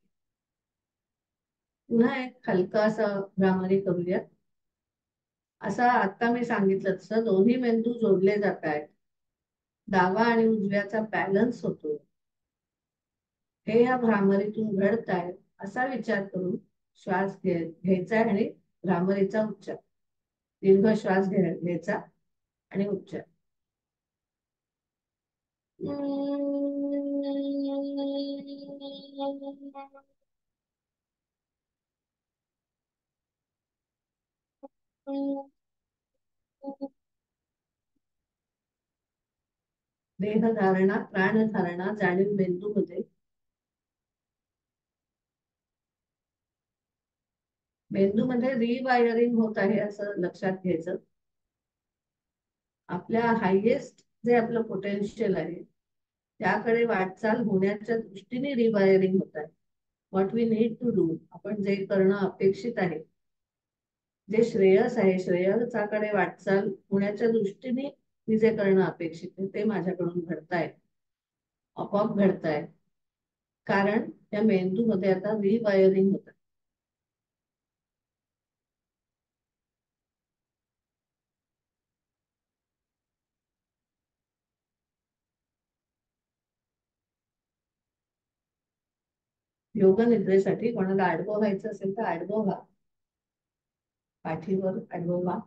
पुन्हा एक हलकासा भ्रामरी करूया. असा आता मी सांगितलं तसं दोन्ही मेंदू जोडले जात आहेत, डावा आणि उजव्याचा बॅलन्स होतो, हे या भ्रामरीतून घडत आहे असा विचार करून श्वास घ्यायचा आणि भ्रामरीचा उच्चार. दीर्घ श्वास घ्यायचा आणि उच्चार. देहधारणा, प्राणधारणा जाणीव मेंदूमध्ये. मेंदूमध्ये रिवायरिंग होत आहे असं लक्षात घ्यायचं. आपल्या हायएस्ट जे आपलं पोटेन्शियल आहे त्याकडे वाटचाल होण्याच्या दृष्टीने रिवायरिंग होत आहे. What we need to do, आपण जे करणं अपेक्षित आहे, जे श्रेयस आहे, श्रेयसाकडे वाटचाल होण्याच्या दृष्टीने मी जे करणं अपेक्षित आहे ते माझ्याकडून घडताय, आपोआप घडताय. कारण त्या मेंदूमध्ये आता रिवायरिंग होत आहे. योग निद्रेसाठी कोणाला आडवं व्हायचं असेल तर आडवं व्हा, पाठीवर आडवं व्हा.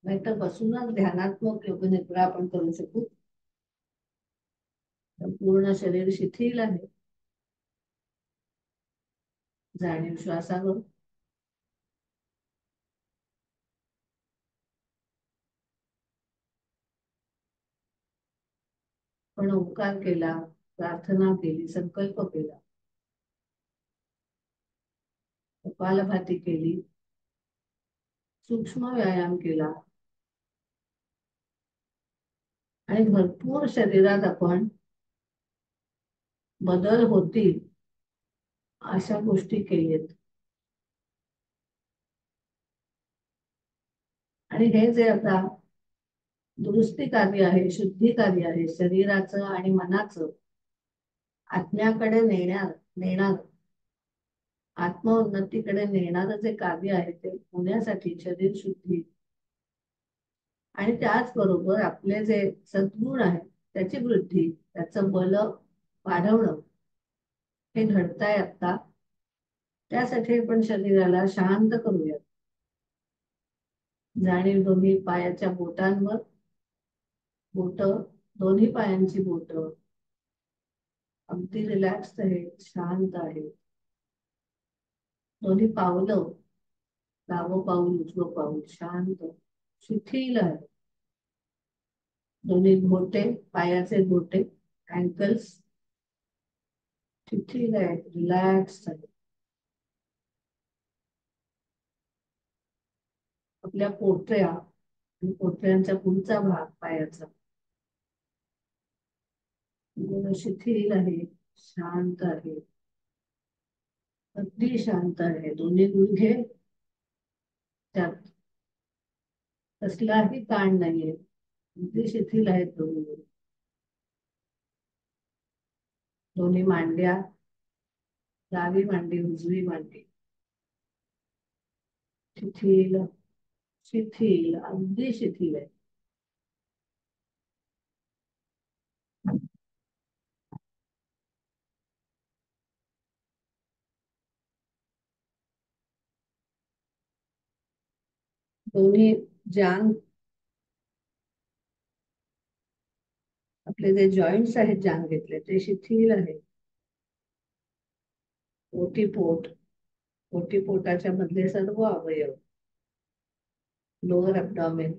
नाहीतर बसूनच ध्यानात्मक योग निद्रा आपण करू शकू. पूर्ण शरीर शिथिल आहे, जाणीव श्वासावर. पण ओंकार केला, प्रार्थना केली, संकल्प केला, कपालभाती केली, सूक्ष्म व्यायाम केला आणि भरपूर शरीरात आपण बदल होतील अशा गोष्टी केल्यात. आणि हे जे आता दुरुस्ती कार्य आहे, शुद्धी कार्य आहे शरीराचं आणि मनाचं, आत्म्याकडे नेणार आत्मोन्नतीकडे नेणारं जे कार्य आहे ते होण्यासाठी शरीर शुद्धी आणि त्याचबरोबर आपले जे सद्गुण आहेत त्याची वृद्धी, त्याचं बल वाढवणं हे घडताय आता. त्यासाठी आपण शरीराला शांत करूया. जाणीव दोन्ही पायाच्या बोटांवर. बोट, दोन्ही पायांची बोट अगदी रिलॅक्स आहे, शांत आहे. दोन्ही पावलं, डावं पाऊल उजवं पाऊल शांत शिथिल आहे. दोन्ही घोटे, पायाचे घोटे, अँकल्स शिथिल आहे, रिलॅक्स आहे. आपल्या पोटऱ्या आणि पोटऱ्यांचा पुढचा भाग पायाचा शिथिल आहे, शांत आहे, अगदी शांत आहे. दोन्ही गुडघे, त्यात कसलाही ताण नाहीये. अगदी शिथिल आहेत दोन्ही मांड्या, डावी मांडी उजवी मांडी शिथिल, शिथिल, अगदी शिथिल आहे. दोन्ही जांग, आपले जे जॉईंट्स आहेत जांघेतले ते शिथिल आहे. ओटीपोट, ओटीपोटाच्या मधले सर्व अवयव, लोअर अब्डॉमेन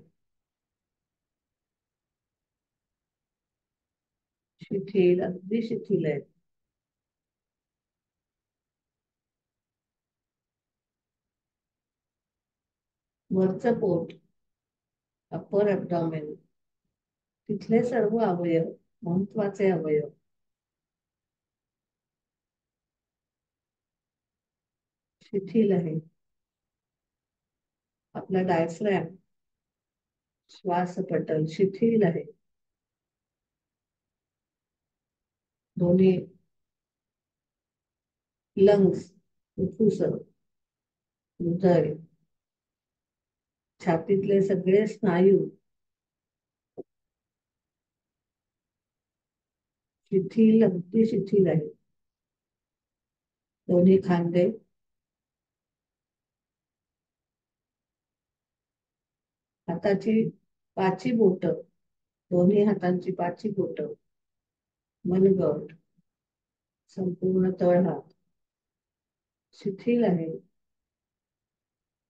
शिथिल, अगदी शिथिल आहेत. वरचं पोट, अप्पर अब्डॉमेन, तिथले सर्व अवयव, महत्वाचे अवयव शिथिल आहे. आपला डायफ्रॅम, श्वासपटल शिथिल आहे. दोन्ही लंग्स, फुफ्फुस, हृदय, छातीतले सगळे स्नायू शिथिल, अगदी शिथिल आहे. दोन्ही खांदे, हाताची पाची बोट, दोन्ही हातांची पाची बोट, मनगट, संपूर्ण तळहात शिथिल आहे.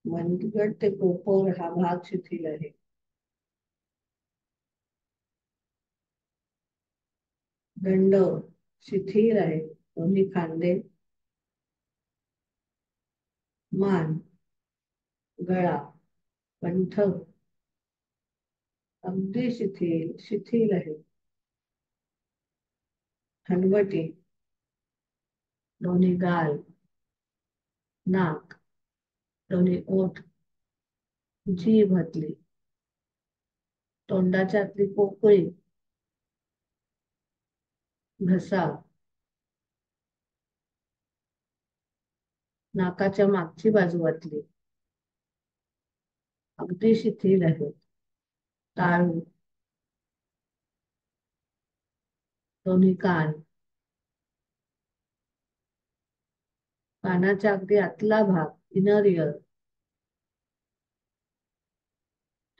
मनगट ते कोपर हा भाग शिथिल आहे. दंड शिथिल आहे. दोन्ही खांदे, मान, गळा, कंठ अगदी शिथिल, शिथिल आहे. हनवटी, दोन्ही गाल, नाक, दोन्ही ओठ, जीभ घातली, तोंडाच्या आतली पोकळी, घसा, नाकाच्या मागची बाजू घातली, अगदी शिथिल आहे. टाळू, दोन्ही कान, कानाच्या अगदी आतला भाग, इनर इयर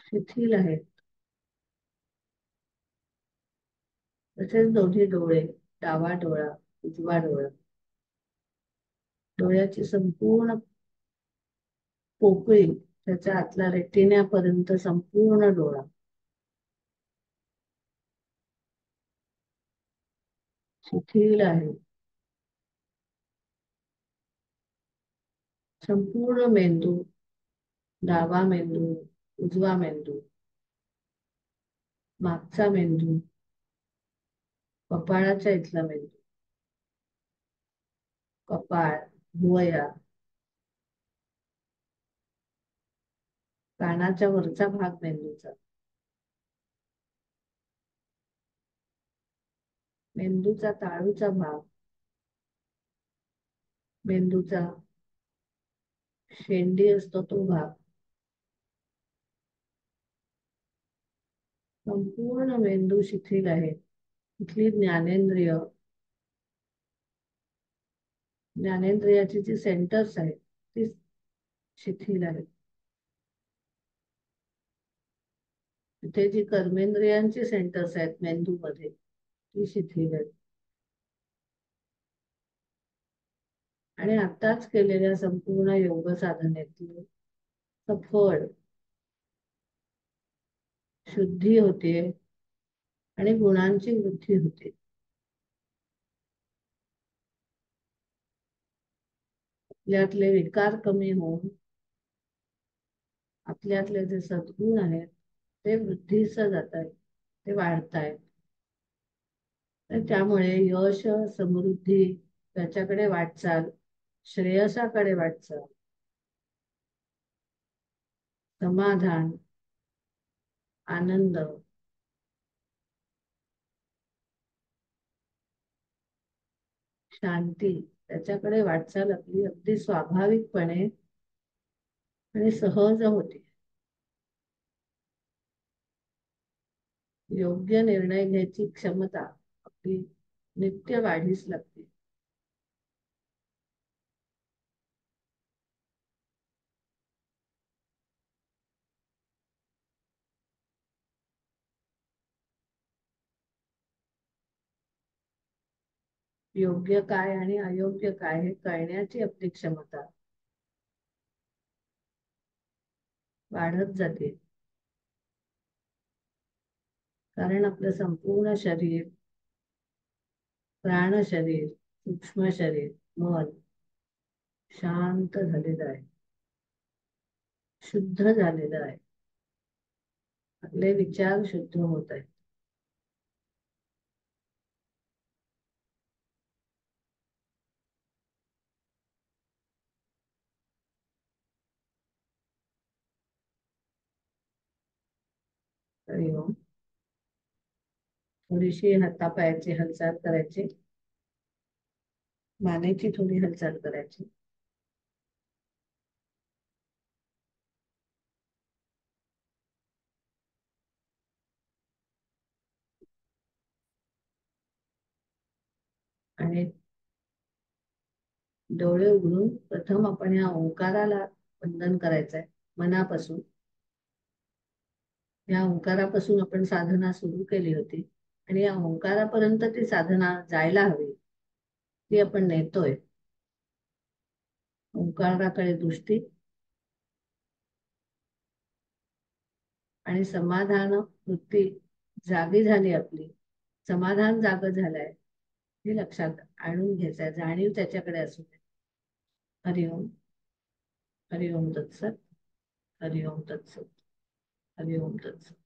शिथिल आहे. तसेच दोन्ही डोळे, डावा डोळा, उजवा डोळा, डोळ्याची संपूर्ण पोकळी, त्याच्या आतला रेटिन्यापर्यंत संपूर्ण डोळा शिथिल आहे. संपूर्ण मेंदू, डावा मेंदू, उजवा मेंदू, मागचा मेंदू, कपाळाच्या इथला मेंदू, कपाळ, भुवया, कानाच्या वरचा भाग मेंदूचा, मेंदूचा ताळूचा भाग, मेंदूचा शेंडी असतो तो भाग, संपूर्ण मेंदू शिथिल आहे. इथली ज्ञानेंद्रिय, ज्ञानेंद्रियाची जी सेंटर्स आहेत ती शिथिल आहेत. तिथे जी कर्मेंद्रियांची सेंटर्स आहेत मेंदूमध्ये ती शिथिल आहेत. आणि आताच केलेल्या संपूर्ण योग साधनेतलं सफळ शुद्धी होते आणि गुणांची वृद्धी होते. आपल्यातले विकार कमी होऊन आपल्यातले जे सद्गुण आहेत ते वृद्धीस जात आहेत, ते वाढतायत. तर त्यामुळे यश, समृद्धी, त्याच्याकडे वाटचाल, श्रेयसाकडे वाटचाल, समाधान, आनंद शांती, त्याच्याकडे वाटचाल आपली अगदी स्वाभाविकपणे आणि सहज होते. योग्य निर्णय घ्यायची क्षमता आपली नित्य वाढीस लागते. योग्य काय आणि अयोग्य काय हे कळण्याची आपली क्षमता वाढत जाते. कारण आपलं संपूर्ण शरीर, प्राण शरीर, सूक्ष्म शरीर, मन शांत झालेलं आहे, शुद्ध झालेलं आहे. आपले विचार शुद्ध होत आहेत. हरिओम. थोडीशी हातापायाची हालचाल करायची, मानेची थोडी हालचाल करायची. आणि डोळे उघडून प्रथम आपण या ओंकाराला वंदन करायचंय मनापासून. या ओंकारापासून आपण साधना सुरू केली होती आणि या ओंकारापर्यंत ती साधना जायला हवी, ती आपण नेतोय. ओंकाराकडे दृष्टी आणि समाधान वृत्ती जागी झाली आपली, समाधान जाग झालंय हे लक्षात आणून घ्यायचंय, जाणीव त्याच्याकडे असू दे. हरिओम. हरिओम तत्सत. हरिओम तत्सत. हरिओम तत्सत.